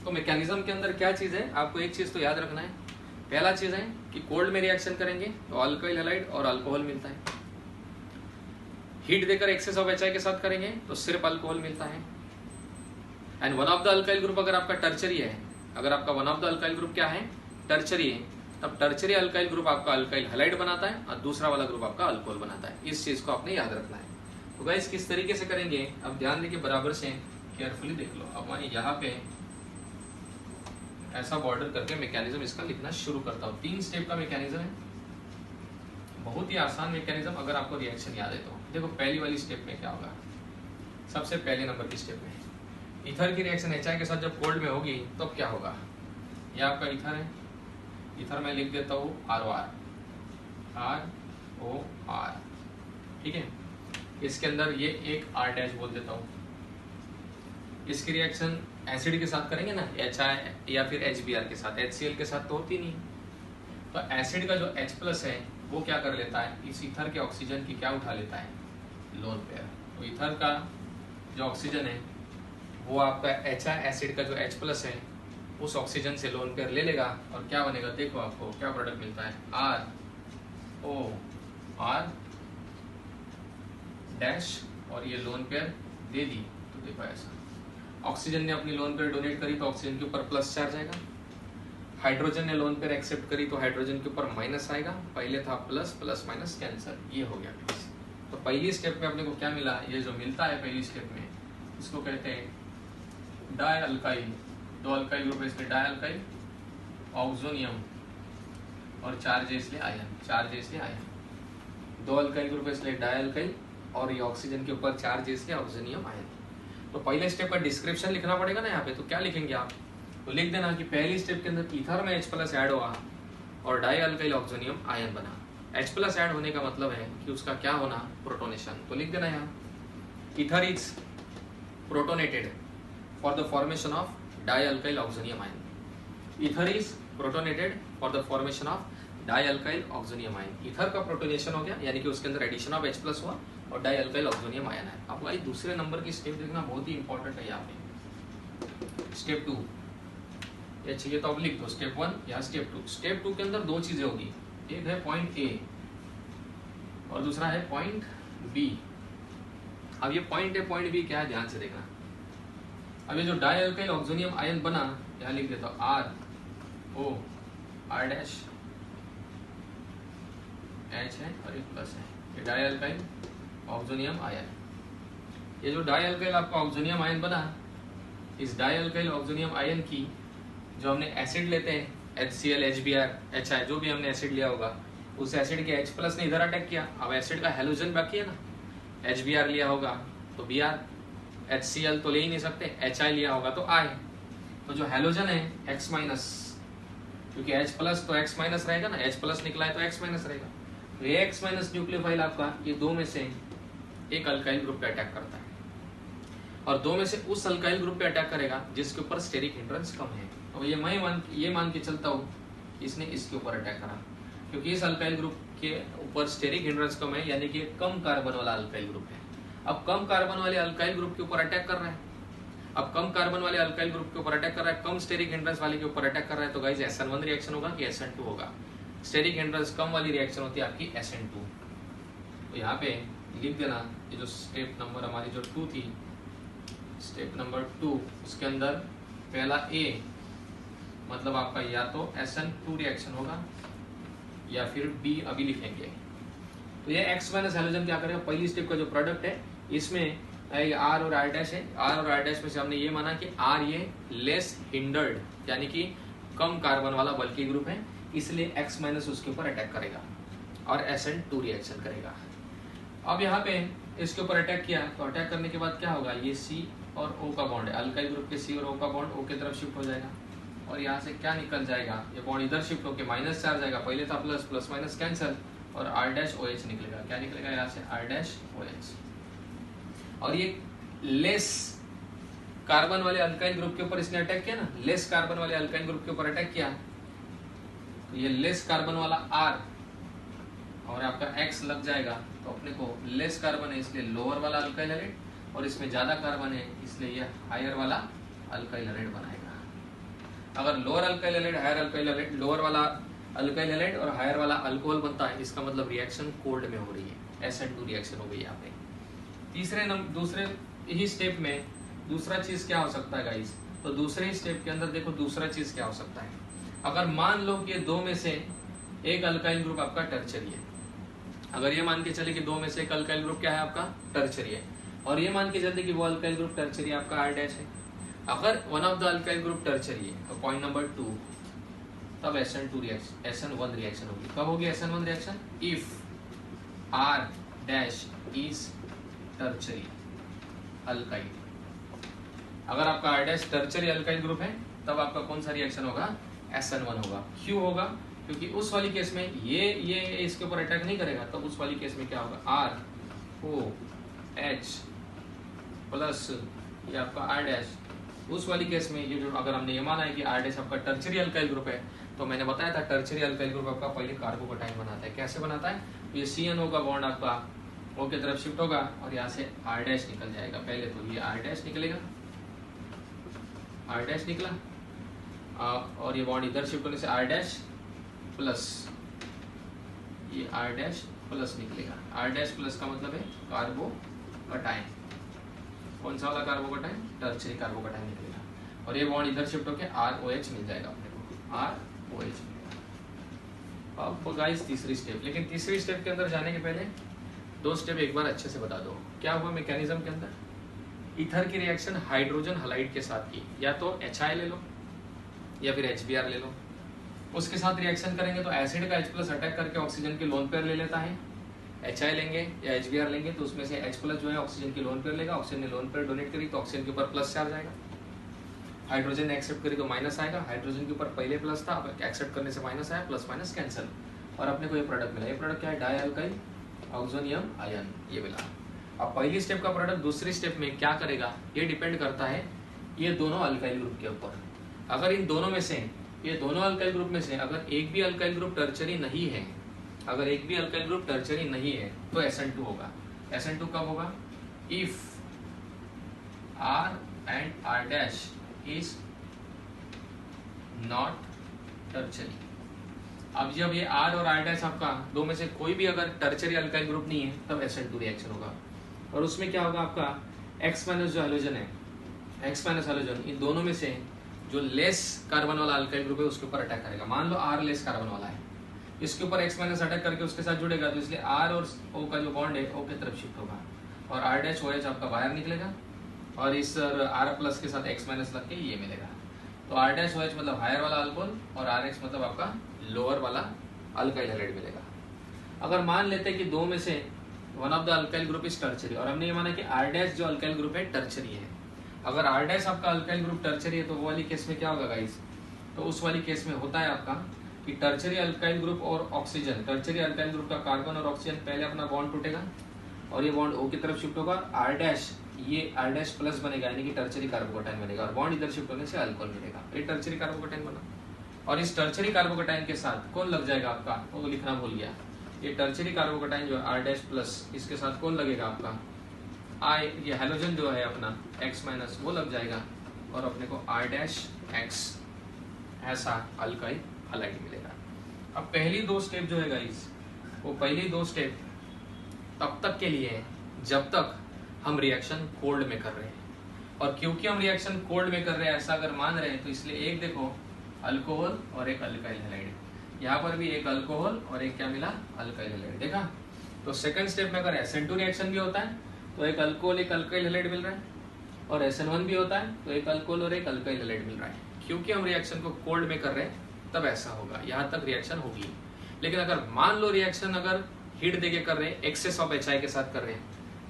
तो मैकेनिज्म के अंदर क्या चीज है, आपको एक चीज तो याद रखना है। पहला चीज है कि कोल्ड में रिएक्शन करेंगे तो अल्काइल हैलाइड और अल्कोहल मिलता है, हीट देकर एक्सेस ऑफ HI के साथ करेंगे तो सिर्फ अल्कोहल मिलता है। And one of the alkyl group अगर आपका टर्चरी है, अगर आपका one of the alkyl group क्या है, टर्चरी है, तब टर्चरी अल्काइल ग्रुप आपका अल्काइल हैलाइड बनाता है और दूसरा वाला ग्रुप आपका अल्कोहल बनाता है। इस चीज को आपने याद रखना है। तो गाइस किस तरीके से करेंगे, अब ध्यान देखिए, बराबर से केयरफुली देख लो। अब मैं यहाँ पे ऐसा बॉर्डर करके मैकेनिज्म इसका लिखना शुरू करता हूँ। 3 स्टेप का मैकेनिज्म है, बहुत ही आसान मैकेनिज्म अगर आपको रिएक्शन याद है तो। देखो पहली वाली स्टेप में क्या होगा, सबसे पहले नंबर की स्टेप में ईथर की रिएक्शन HI के साथ जब कोल्ड में होगी तब तो क्या होगा, ये आपका ईथर है, ईथर मैं लिख देता हूँ ROR, ठीक है। इसके अंदर ये एक R' बोल देता हूँ। इसकी रिएक्शन एसिड के साथ करेंगे ना, HI या फिर HBr के साथ, HCl के साथ तो होती नहीं। तो एसिड का जो H+ है वो क्या कर लेता है, इस ईथर के ऑक्सीजन की क्या उठा लेता है, लोन पेयर। तो ईथर का जो ऑक्सीजन है वो आपका HI एसिड का जो H+ है उस ऑक्सीजन से लोन पेयर ले लेगा और क्या बनेगा, देखो आपको क्या प्रोडक्ट मिलता है, ROR डैश, और ये लोन पेयर दे दी। तो देखो ऐसा ऑक्सीजन ने अपनी लोन पेयर डोनेट करी तो ऑक्सीजन के ऊपर प्लस चार्ज आएगा, हाइड्रोजन ने लोन पेयर एक्सेप्ट करी तो हाइड्रोजन के ऊपर माइनस आएगा। पहले था प्लस, प्लस माइनस कैंसर, ये हो गया प्लस। तो पहली स्टेप में अपने को क्या मिला, ये जो मिलता है पहली स्टेप में इसको कहते हैं डाई अल्काइल। 2 अल्काइल ग्रुप है इसलिए डाई अल्काइल ऑक्सोनियम, और चार्ज है इसलिए आयन, 2 अल्काइल ग्रुप है इसलिए डाई अल्काइल, और ये ऑक्सीजन के ऊपर चार्ज है इसलिए ऑक्सोनियम आयन। तो पहले स्टेप का डिस्क्रिप्शन लिखना पड़ेगा ना यहाँ पे, तो क्या लिखेंगे आप, तो लिख देना कि पहली स्टेप के अंदर ईथर में H+ ऐड हुआ और डाई अल्काइल ऑक्सोनियम आयन बना। H+ ऐड होने का मतलब है कि उसका क्या होना, प्रोटोनेशन। तो लिख देना यहाँ, ether is protonated for the formation of die alkyl oxonium ion. Ether is protonated for the formation of die alkyl oxonium ion. Ether का प्रोटोनेशन हो गया, यानी कि उसके अंदर एडिशन ऑफ H+ हुआ और डाई अल्काइल ऑक्सोनियम आयन है। आपको भाई दूसरे नंबर की स्टेप देखना बहुत ही इंपॉर्टेंट है यहाँ पे। स्टेप 2 ये चाहिए तो अब लिख दो, स्टेप 1 या स्टेप 2। स्टेप 2 के अंदर 2 चीजें होगी, एक है पॉइंट A और दूसरा है पॉइंट B। अब ये पॉइंट A पॉइंट B क्या है, ध्यान से देखना। अब ये जो डाई अल्काइल ऑक्सोनियम आयन बना, यहाँ लिख देता हूँ R डैश H है और एक प्लस है, ये डाई अल्काइल ऑक्सोनियम आयन। ये जो डाई अल्काइल आपका ऑक्सोनियम आयन बना, इस डाई अल्काइल ऑक्सोनियम आयन की जो हमने एसिड लेते हैं HCl, HBr, HI, जो भी हमने एसिड लिया होगा, उस एसिड के H+ ने इधर अटैक किया। अब एसिड का हेलोजन बाकी है ना, HBr लिया होगा तो Br, HCl तो ले ही नहीं सकते, HI लिया होगा तो I। तो जो हेलोजन है X-, क्योंकि H+ तो X- रहेगा ना, H+ निकला है तो X- रहेगा। तो ये X- न्यूक्लियोफाइल आपका ये 2 में से एक अल्काइल ग्रुप पे अटैक करता है और 2 में से उस अल्काइल ग्रुप पे अटैक करेगा जिसके ऊपर स्टेरिक हिंड्रेंस कम है। तो ये मान के चलता हूँ इसने इसके ऊपर अटैक करा, क्योंकि इस अल्काइल ग्रुप के ऊपर स्टेरिक हिंड्रेंस कम है, यानी कि कम कार्बन वाला अल्काइल ग्रुप है। अब कम कार्बन वाले अल्काइल ग्रुप के ऊपर अटैक कर रहा है, कम स्टेरिक हिंड्रेंस वाले के ऊपर अटैक कर रहा है। तो गाइस SN1 रिएक्शन होगा कि SN2 होगा। स्टेरिक हिंड्रेंस कम वाली रिएक्शन होती है आपकी SN2। तो यहाँ पे लिख देना, ये जो स्टेप नंबर हमारी जो 2 थी, स्टेप नंबर 2, उसके अंदर पहला A मतलब आपका या तो SN2 रिएक्शन होगा या फिर B अभी लिखेंगे। तो ये X- हेलोजन क्या करेगा, पहली स्टेप का जो प्रोडक्ट है इसमें R और R' है। R और R' में से हमने ये माना कि R ये लेस हिंडर्ड, यानी कि कम कार्बन वाला बल्कि ग्रुप है, इसलिए X- उसके ऊपर अटैक करेगा और SN2 रिएक्शन करेगा। अब यहाँ पे इसके ऊपर अटैक किया तो अटैक करने के बाद क्या होगा, ये C और O का बॉन्ड है, अल्काइल ग्रुप के C और O का बॉन्ड O की तरफ शिफ्ट हो जाएगा और यहाँ से क्या निकल जाएगा, ये बॉन्ड इधर शिफ्ट होकर माइनस चार्ज आएगा। पहले था प्लस, प्लस माइनस कैंसिल और R' निकलेगा। क्या निकलेगा यहाँ से, R' और ये लेस कार्बन वाले अल्काइल ग्रुप के ऊपर इसने अटैक किया ना, लेस कार्बन वाले अल्काइल ग्रुप के ऊपर अटैक किया तो ये लेस कार्बन वाला R और आपका X लग जाएगा। तो अपने को लेस कार्बन है इसलिए लोअर वाला अल्काइल हैलाइड, और इसमें ज्यादा कार्बन है इसलिए ये हायर वाला अल्काइल हैलाइड बनाएगा। अगर lower alkyl halide, higher alkyl halide, lower वाला अल्काइल हैलाइड और हायर वाला अल्कोहल बनता है, इसका मतलब रिएक्शन कोल्ड में हो रही है, SN2 रिएक्शन हो गई यहाँ पे। दूसरे ही स्टेप में दूसरा चीज क्या हो सकता है गाइस, तो दूसरे स्टेप के अंदर देखो दूसरा चीज क्या हो सकता है। अगर मान लो कि दो में से एक अल्काइल ग्रुप आपका टर्चरी है, अगर ये मान के चले कि दो में से एक अल्काइल ग्रुप क्या है आपका टर्चरी है, और ये मान के चलते कि वो अल्काइल ग्रुप टर्चरी आपका R डैश है, अगर one of the alkyl group tertiary है तो पॉइंट नंबर 2 तब SN2 रिएक्शन SN1 रिएक्शन होगी। कब होगी SN1 reaction? If R dash is tertiary alkyl. अगर आपका R dash tertiary alkyl group है तब आपका कौन सा रिएक्शन होगा? SN1 होगा। क्यों होगा? क्योंकि उस वाली केस में ये इसके ऊपर अटैक नहीं करेगा, तब उस वाली केस में क्या होगा? ROH प्लस ये आपका R डैश। उस वाली केस में ये जो अगर हमने ये माना है कि R डैश आपका टर्चरी अल्काइल ग्रुप है, तो मैंने बताया था टर्चरी अल्काइल ग्रुप आपका पहले कार्बोकटाइन बनाता है। कैसे बनाता है? तो ये CNO का बॉन्ड आपका O की तरफ शिफ्ट होगा और यहाँ से R डैश निकल जाएगा। पहले तो ये R डैश निकलेगा, R डैश निकला और ये बॉन्ड इधर शिफ्ट होने से R डैश प्लस ये R डैश प्लस निकलेगा। R डैश प्लस का मतलब है कार्बोकटाइन। कौन सा वाला कार्बोकटाइन? टर्चरी कार्बोकटाइन निकलेगा और ये बॉन्ड इधर शिफ्ट होकर ROH मिल जाएगा अपने को, ROH मिलेगा। अब गाइस तीसरी स्टेप, लेकिन तीसरी स्टेप के अंदर जाने के पहले दो स्टेप एक बार अच्छे से बता दो। क्या हुआ मैकेनिज्म के अंदर? ईथर की रिएक्शन हाइड्रोजन हलाइड के साथ की, या तो HI ले लो या फिर HBr ले लो। उसके साथ रिएक्शन करेंगे तो एसिड का H+ अटैक करके ऑक्सीजन के लोन पेयर ले लेता है। HI लेंगे या HBr लेंगे तो उसमें से H+ जो है ऑक्सीजन की लोन पेयर लेगा, ऑक्सीजन ने लोन पेयर डोनेट करी तो ऑक्सीजन के ऊपर प्लस चार्ज आएगा। हाइड्रोजन ने एक्सेप्ट करी तो माइनस आएगा। हाइड्रोजन के ऊपर पहले प्लस था, अब एक्सेप्ट करने से माइनस आया, प्लस माइनस कैंसिल और अपने को ये प्रोडक्ट मिला। ये प्रोडक्ट क्या है? डाई अल्काइल ऑक्सोनियम आयन, ये मिला। अब पहली स्टेप का प्रोडक्ट दूसरी स्टेप में क्या करेगा? ये डिपेंड करता है ये दोनों अल्काइल ग्रुप के ऊपर। अगर इन दोनों में से, ये दोनों अल्काइल ग्रुप में से अगर एक भी अल्काइल ग्रुप टर्चरी नहीं है, अगर एक भी अल्काइल ग्रुप टर्चरी नहीं है तो SN2 होगा। SN2 कब होगा? If R and R dash is not tertiary. अब जब ये R और R डैश आपका दो में से कोई भी अगर टर्चरी अल्काइल ग्रुप नहीं है तब SN2 रिएक्शन होगा। और उसमें क्या होगा? आपका X माइनस जो हैलोजन है, X माइनस हैलोजन, इन दोनों में से जो लेस कार्बन वाला अल्काइल ग्रुप है उसके ऊपर अटैक करेगा। मान लो R लेस कार्बन वाला है, इसके ऊपर X माइनस अटैक करके उसके साथ जुड़ेगा तो इसलिए R और O का जो बॉन्ड है O की तरफ शिफ्ट होगा और R डैश OH आपका बाहर निकलेगा और इस R+ के साथ X माइनस लग के ये मिलेगा। तो R डैश OH मतलब हायर वाला अल्कोहल और RH मतलब आपका लोअर वाला अल्काइल हैलाइड मिलेगा। अगर मान लेते हैं कि दो में से one of the alkyl group is tertiary और हमने ये माना कि R डैश जो अल्काइल ग्रुप है टर्चरी है, अगर R डैश आपका अल्काइल ग्रुप टर्चरी है तो वो वाली केस में क्या होगा गाइस? तो उस वाली केस में होता है आपका कि टर्चरी अल्काइल ग्रुप और ऑक्सीजन, टर्चरी अल्काइल ग्रुप का कार्बन और ऑक्सीजन पहले अपना बॉन्ड टूटेगा और ये बॉन्ड O की तरफ शिफ्ट होगा। R डैश ये R डैश प्लस बनेगा यानी कि टर्चरी कार्बोकटाइन बनेगा और बॉन्ड इधर शिफ्ट होने से अल्कोहल मिलेगा। ये टर्चरी कार्बोकटाइन बना और इस टर्चरी कार्बोकटाइन के साथ कौन लग जाएगा आपका? वो लिखना भूल गया। ये टर्चरी कार्बोकटाइन जो है R डैश प्लस, इसके साथ कौन लगेगा आपका? ये हैलोजन जो है अपना X माइनस वो लग जाएगा और अपने को R डैश X ऐसा अल्काइल हैलाइड मिलेगा। अब पहली दो स्टेप जो है गाइस, वो पहली दो स्टेप तब तक के लिए है जब तक हम रिएक्शन कोल्ड में कर रहे हैं। और क्योंकि हम रिएक्शन कोल्ड में कर रहे हैं ऐसा अगर मान रहे हैं तो इसलिए एक देखो अल्कोहल और एक अल्काइल हैलाइड, यहाँ पर भी एक अल्कोहल और एक क्या मिला? Alkyl halide. देखा? तो सेकंड स्टेप में अगर SN2 रिएक्शन भी होता है तो एक अल्कोहल एक अल्काइल हैलाइड मिल रहा है और SN1 भी होता है तो एक अल्कोहल और एक अल्काइल हैलाइड मिल रहा है। क्योंकि हम रिएक्शन को कोल्ड में कर रहे हैं तब ऐसा होगा, यहाँ तक रिएक्शन होगी। लेकिन अगर मान लो रिएक्शन अगर हीट देके कर रहे हैं, एक्सेस ऑफ HI के साथ कर रहे हैं,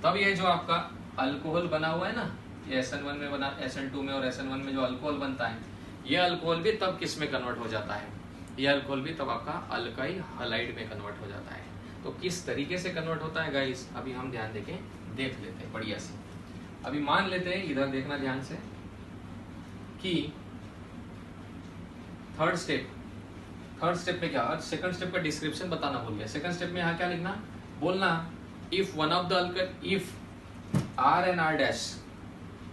तब ये जो आपका अल्कोहल बना हुआ है ना, ये SN1 में बना, SN2 में और SN1 में जो अल्कोहल बनता है, ये अल्कोहल भी तब किस में कन्वर्ट हो जाता है? ये अल्कोहल भी तब आपका अल्काइल हैलाइड में कन्वर्ट हो जाता है। तो किस तरीके से कन्वर्ट होता है गाइस, अभी हम ध्यान देके देख लेते हैं बढ़िया से। अभी मान लेते हैं, इधर देखना ध्यान से, कि थर्ड स्टेप में क्या? सेकंड स्टेप का डिस्क्रिप्शन बताना भूल गया। सेकंड स्टेप में यहाँ क्या लिखना? बोलना if one of the alkyl, if R and R dash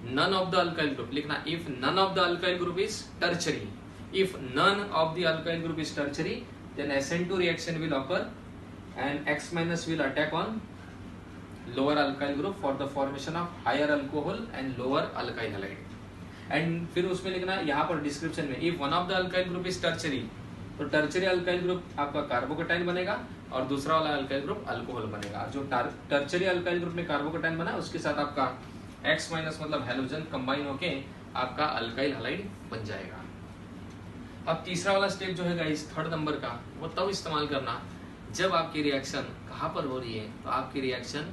none of the alkyl group, लिखना if none of the alkyl group is tertiary, if none of the alkyl group is tertiary then SN2 reaction will occur and X minus will attack on lower alkyl group for the formation of higher alcohol and lower alkyl halide. And फिर उसमें लिखना यहाँ पर डिस्क्रिप्शन में, if one of the alkyl group is tertiary, तो टर्चरी अल्काइल ग्रुप आपका कार्बोकेटाइन बनेगा और दूसरा वाला अल्काइल ग्रुप अल्कोहल बनेगा। जो टर्चरी अल्काइल ग्रुप में कार्बोकेटाइन बना उसके साथ आपका X माइनस मतलब हैलोजन कंबाइन होके आपका अल्काइल हैलाइड बन जाएगा। अब तीसरा वाला स्टेप जो है गाइस थर्ड नंबर का, वो तब इस्तेमाल करना जब आपकी रिएक्शन कहाँ पर हो रही है, तो आपकी रिएक्शन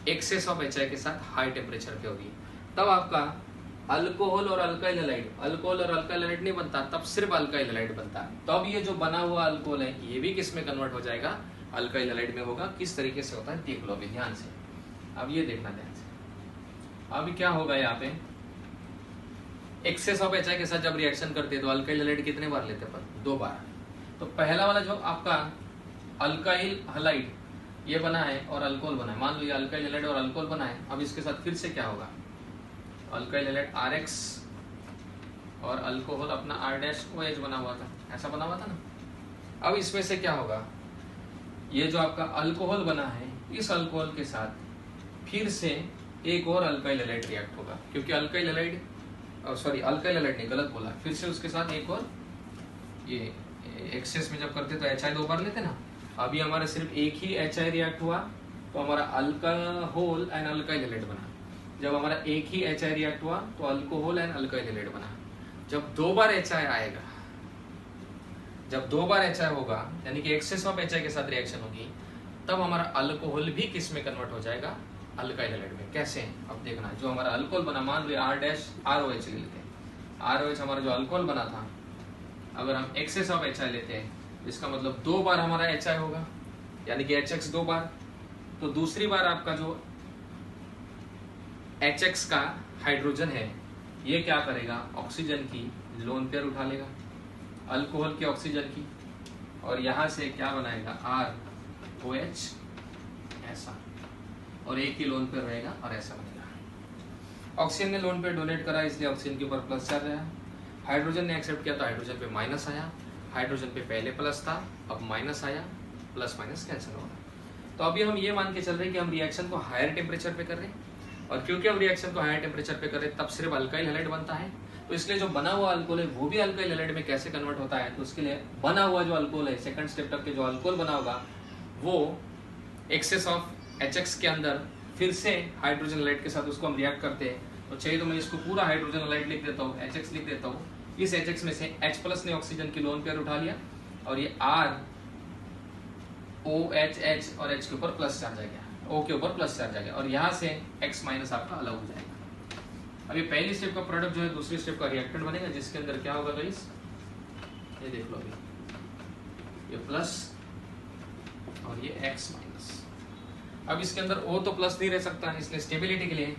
एक्सेस ऑफ HI के साथ हाई टेम्परेचर पे होगी। तब आपका अल्कोहल और अल्काइल हैलाइड, अल्कोहल और अल्काइल हैलाइड नहीं बनता, तब सिर्फ अल्काइल हैलाइड बनता है। तो अब ये जो बना हुआ अल्कोहल है ये भी किस में कन्वर्ट हो जाएगा, अल्काइल हैलाइड में होगा। किस तरीके से होता है देख लो अभी ध्यान से। अब ये देखना ध्यान से, अभी क्या होगा यहाँ पे, एक्सेस ऑफ HI के साथ जब रिएक्शन करते हैं तो अल्काइल हैलाइड कितने बार लेते हैं, 2 बार। तो पहला वाला जो आपका अल्काइल हैलाइड ये बना है और अल्कोहल बना है, मान लो ये अल्काइल हैलाइड और अल्कोहल बना है। अब इसके साथ फिर से क्या होगा, अल्काइल हैलाइड RX और अल्कोहल अपना R-OH बना हुआ था, ऐसा बना हुआ था ना। अब इसमें से क्या होगा, ये जो आपका अल्कोहल बना है इस अल्कोहल के साथ फिर से एक और अल्काइल हैलाइड रिएक्ट होगा, क्योंकि अल्काइल हैलाइड अल्काइल हैलाइड नहीं, गलत बोला, फिर से उसके साथ एक और, ये एक्सेस में जब करते तो HI 2 बार लेते ना। अभी हमारा सिर्फ एक ही HI रिएक्ट हुआ तो हमारा अल्कोहल एंड अल्काइल हैलाइड बना। जब हमारा एक ही HI रिएक्ट हुआ तो अल्कोहल एंड अल्काइल हैलाइड बना। जब 2 बार HI आएगा, जब 2 बार HI होगा यानी कि एक्सेस ऑफ HI के साथ रिएक्शन होगी, तब हमारा अल्कोहल भी किस में कन्वर्ट हो जाएगा, अल्काइल हैलाइड में। कैसे, अब देखना, जो हमारा अल्कोहल बना, मान लो R-OH ले लेते हैं। R-OH हमारा जो अल्कोहल बना था, अगर हम एक्सेस ऑफ HI लेते हैं इसका मतलब 2 बार हमारा HI होगा यानी कि HX 2 बार। तो दूसरी बार आपका जो HX का हाइड्रोजन है ये क्या करेगा, ऑक्सीजन की लोन पेयर उठा लेगा, अल्कोहल की ऑक्सीजन की, और यहां से क्या बनाएगा, R-OH ऐसा, और एक ही लोन पेयर रहेगा और ऐसा बनेगा। ऑक्सीजन ने लोन पेयर डोनेट करा इसलिए ऑक्सीजन के ऊपर प्लस चार्ज आया, हाइड्रोजन ने एक्सेप्ट किया तो हाइड्रोजन पे माइनस आया, हाइड्रोजन पे पहले प्लस था अब माइनस आया, प्लस माइनस कैंसिल होगा। तो अभी हम ये मान के चल रहे हैं कि हम रिएक्शन को हायर टेम्परेचर पे कर रहे हैं, और क्योंकि हम रिएक्शन को हायर टेम्परेचर पे कर रहे हैं तब सिर्फ अल्काइल हैलाइड बनता है। तो इसलिए जो बना हुआ अल्कोहल है वो भी अल्काइल हैलाइड में कैसे कन्वर्ट होता है, तो उसके लिए बना हुआ जो अल्कोहल है, सेकंड स्टेप तक के जो अल्कोहल बना होगा वो एक्सेस ऑफ HX के अंदर फिर से हाइड्रोजन हैलाइड के साथ उसको हम रिएक्ट करते हैं। तो चाहिए तो मैं इसको पूरा हाइड्रोजन हैलाइड लिख देता हूँ, HX लिख देता हूँ। इस HX में से H+ ने ऑक्सीजन की लोन पेयर उठा लिया और ये R-OH और H के ऊपर प्लस चार्ज आ गया, O के ऊपर प्लस चार्ज आ गया, और यहाँ से X- आपका अलग हो जाएगा। अब ये पहली स्टेप का प्रोडक्ट जो है दूसरी स्टेप का रिएक्टेंट बनेगा, जिसके अंदर क्या होगा गाइस, ये देख लो अभी, ये प्लस और ये X-। अब इसके अंदर O तो प्लस नहीं रह सकता, इसलिए स्टेबिलिटी के लिए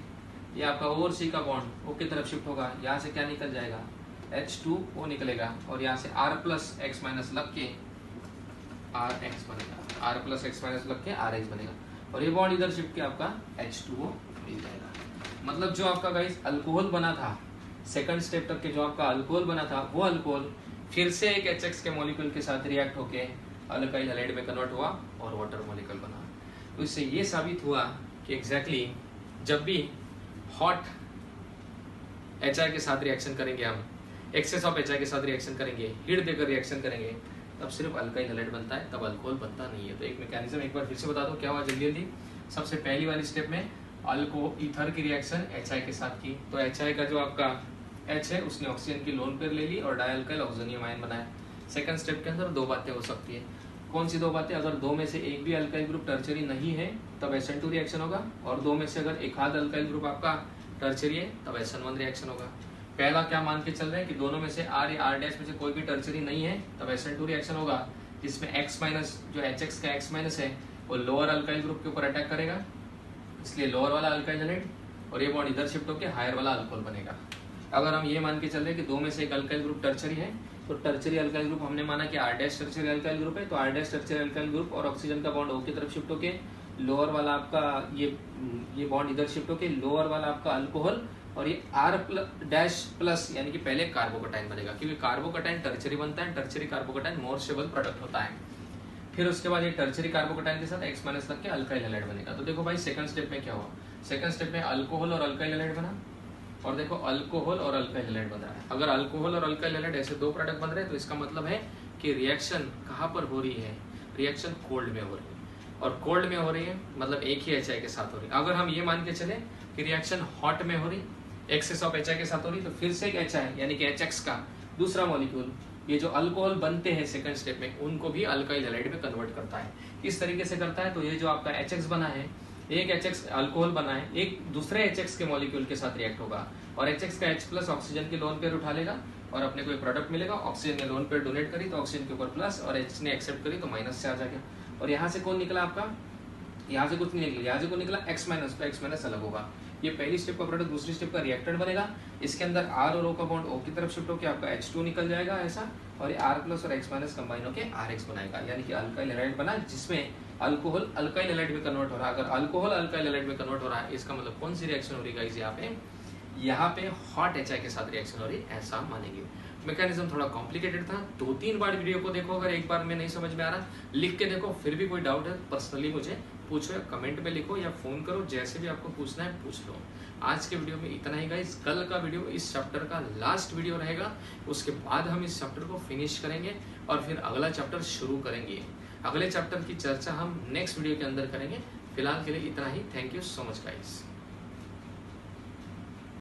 ये आपका O और C का बॉन्ड O की तरफ शिफ्ट होगा। यहाँ से क्या निकल जाएगा, H2O निकलेगा, और यहाँ से R+X- लग के RX बनेगा, R+X- लग के RX बनेगा, और ये बॉन्ड इधर शिफ्ट के आपका H2O मिल जाएगा। मतलब जो आपका गाइस अल्कोहल बना था, सेकंड स्टेप तक के जो आपका अल्कोहल बना था, वो अल्कोहल फिर से एक HX के मॉलिक्यूल के साथ रिएक्ट होके अल्काइल हैलाइड में कन्वर्ट हुआ और वाटर मॉलिक्यूल बना। तो इससे ये साबित हुआ कि एग्जैक्टली जब भी हॉट HI के साथ रिएक्शन करेंगे, हम एक्सेस ऑफ HI के साथ रिएक्शन करेंगे, हीट देकर रिएक्शन करेंगे, तब सिर्फ अल्काइल हैलाइड बनता है, तब अल्कोहल बनता नहीं है। तो एक मैकेनिज्म एक बार फिर से बता दो क्या हुआ जल्दी जल्दी। सबसे पहली वाली स्टेप में ईथर की रिएक्शन HI के साथ की, तो HI का जो आपका H है उसने ऑक्सीजन की लोन पेयर ले ली और डायल्काइल ऑक्सीजनियम आयन बनाया। सेकंड स्टेप के अंदर 2 बातें हो सकती है। कौन सी 2 बातें, अगर 2 में से एक भी अल्काइल ग्रुप टर्चरी नहीं है तब SN2 रिएक्शन होगा, और 2 में से अगर एक आध अल्काइल ग्रुप आपका टर्चरी है तब SN1 रिएक्शन होगा। पहला क्या मान के चल रहे हैं कि दोनों में से R या R' में से कोई भी टर्चरी नहीं है तब SN2 रिएक्शन होगा, जिसमें X- जो HX का X- है वो लोअर अल्काइल ग्रुप के ऊपर अटैक करेगा, इसलिए लोअर वाला अल्काइल हैलाइड, और ये बॉन्ड इधर शिफ्ट होकर हायर वाला अल्कोहल बनेगा। अगर हम ये मान के चल रहे हैं कि 2 में से एक अल्काइल ग्रुप टर्चरी है, तो टर्चरी अल्काइल ग्रुप हमने माना कि R' टर्चरी अल्काइल ग्रुप है, तो R' टर्चरी अल्काइल ग्रुप और ऑक्सीजन का बॉन्ड O की तरफ शिफ्ट होके लोअर वाला आपका ये बॉन्ड इधर शिफ्ट होके लोअर वाला आपका अल्कोहल, और ये R+, यानी कि पहले कार्बोकेटाइन बनेगा, क्योंकि कार्बोकेटाइन टर्चरी बनता है, tertiary carbocation more stable product होता है। फिर उसके बाद ये टर्चरी कार्बोकेटाइन के साथ X- लग के अल्काइल हैलाइड बनेगा। तो देखो भाई सेकंड स्टेप में क्या हुआ, सेकंड स्टेप में अल्कोहल और अल्काइल हैलाइड बना, और देखो अल्कोहल और अल्काइल हैलाइड बन रहा है। अगर अल्कोहल और अल्काइल हैलाइड ऐसे दो प्रोडक्ट बन रहे हैं तो इसका मतलब है कि रिएक्शन कहाँ पर हो रही है, रिएक्शन कोल्ड में हो रही है, और कोल्ड में हो रही है मतलब एक ही HI के साथ हो रही है। अगर हम ये मान के चले कि रिएक्शन हॉट में हो रही, एक्सेस ऑफ HI के साथ हो रही, तो फिर से एक HI यानी कि HX का दूसरा मॉलिक्यूल ये जो अल्कोहल बनते हैं सेकंड स्टेप में उनको भी अल्काइल हैलाइड में कन्वर्ट करता है। किस तरीके से करता है, तो ये जो आपका HX बना है, एक HX अल्कोहल बना है, एक दूसरे HX के मॉलिक्यूल के साथ रिएक्ट होगा और HX का H+ ऑक्सीजन के लोन पेयर उठा लेगा और अपने को एक प्रोडक्ट मिलेगा। ऑक्सीजन ने लोन पेयर डोनेट करी तो ऑक्सीजन के ऊपर प्लस और H ने एक्सेप्ट करी तो माइनस से आ जाएगा। और यहाँ से कौन निकला आपका, यहाँ से कुछ नहीं निकला, यहाँ से कौन निकला X-, तो X- अलग होगा। ये पहली स्टेप का प्रोडक्ट दूसरी स्टेप का रिएक्टेंट बनेगा। इसके अंदर R और O का बॉन्ड O की तरफ शिफ्ट होकर आपका H2 निकल जाएगा ऐसा, और ये R+ और X- कंबाइन होकर RH बनाएगा, यानी कि अल्काइल हैलाइड बना जिसमें अल्कोहल अल्काइल हैलाइड में कन्वर्ट हो रहा है। अगर अल्कोहल अल्काइल हैलाइड में कन्वर्ट हो रहा है इसका मतलब कौन सी रिएक्शन हो रही है गाइस, यहाँ पे हॉट HI के साथ रिएक्शन हो रही है, ऐसा मानेंगे। मैकेनिज्म थोड़ा कॉम्प्लिकेटेड था, 2-3 बार वीडियो को देखो, अगर एक बार में नहीं समझ में आ रहा लिख के देखो, फिर भी कोई डाउट है पर्सनली मुझे पूछो या कमेंट में लिखो या फोन करो, जैसे भी आपको पूछना है पूछ लो। आज के वीडियो में इतना ही गाइस, कल का वीडियो इस चैप्टर का लास्ट वीडियो रहेगा, उसके बाद हम इस चैप्टर को फिनिश करेंगे और फिर अगला चैप्टर शुरू करेंगे। अगले चैप्टर की चर्चा हम नेक्स्ट वीडियो के अंदर करेंगे। फिलहाल के लिए इतना ही, thank you so much guys.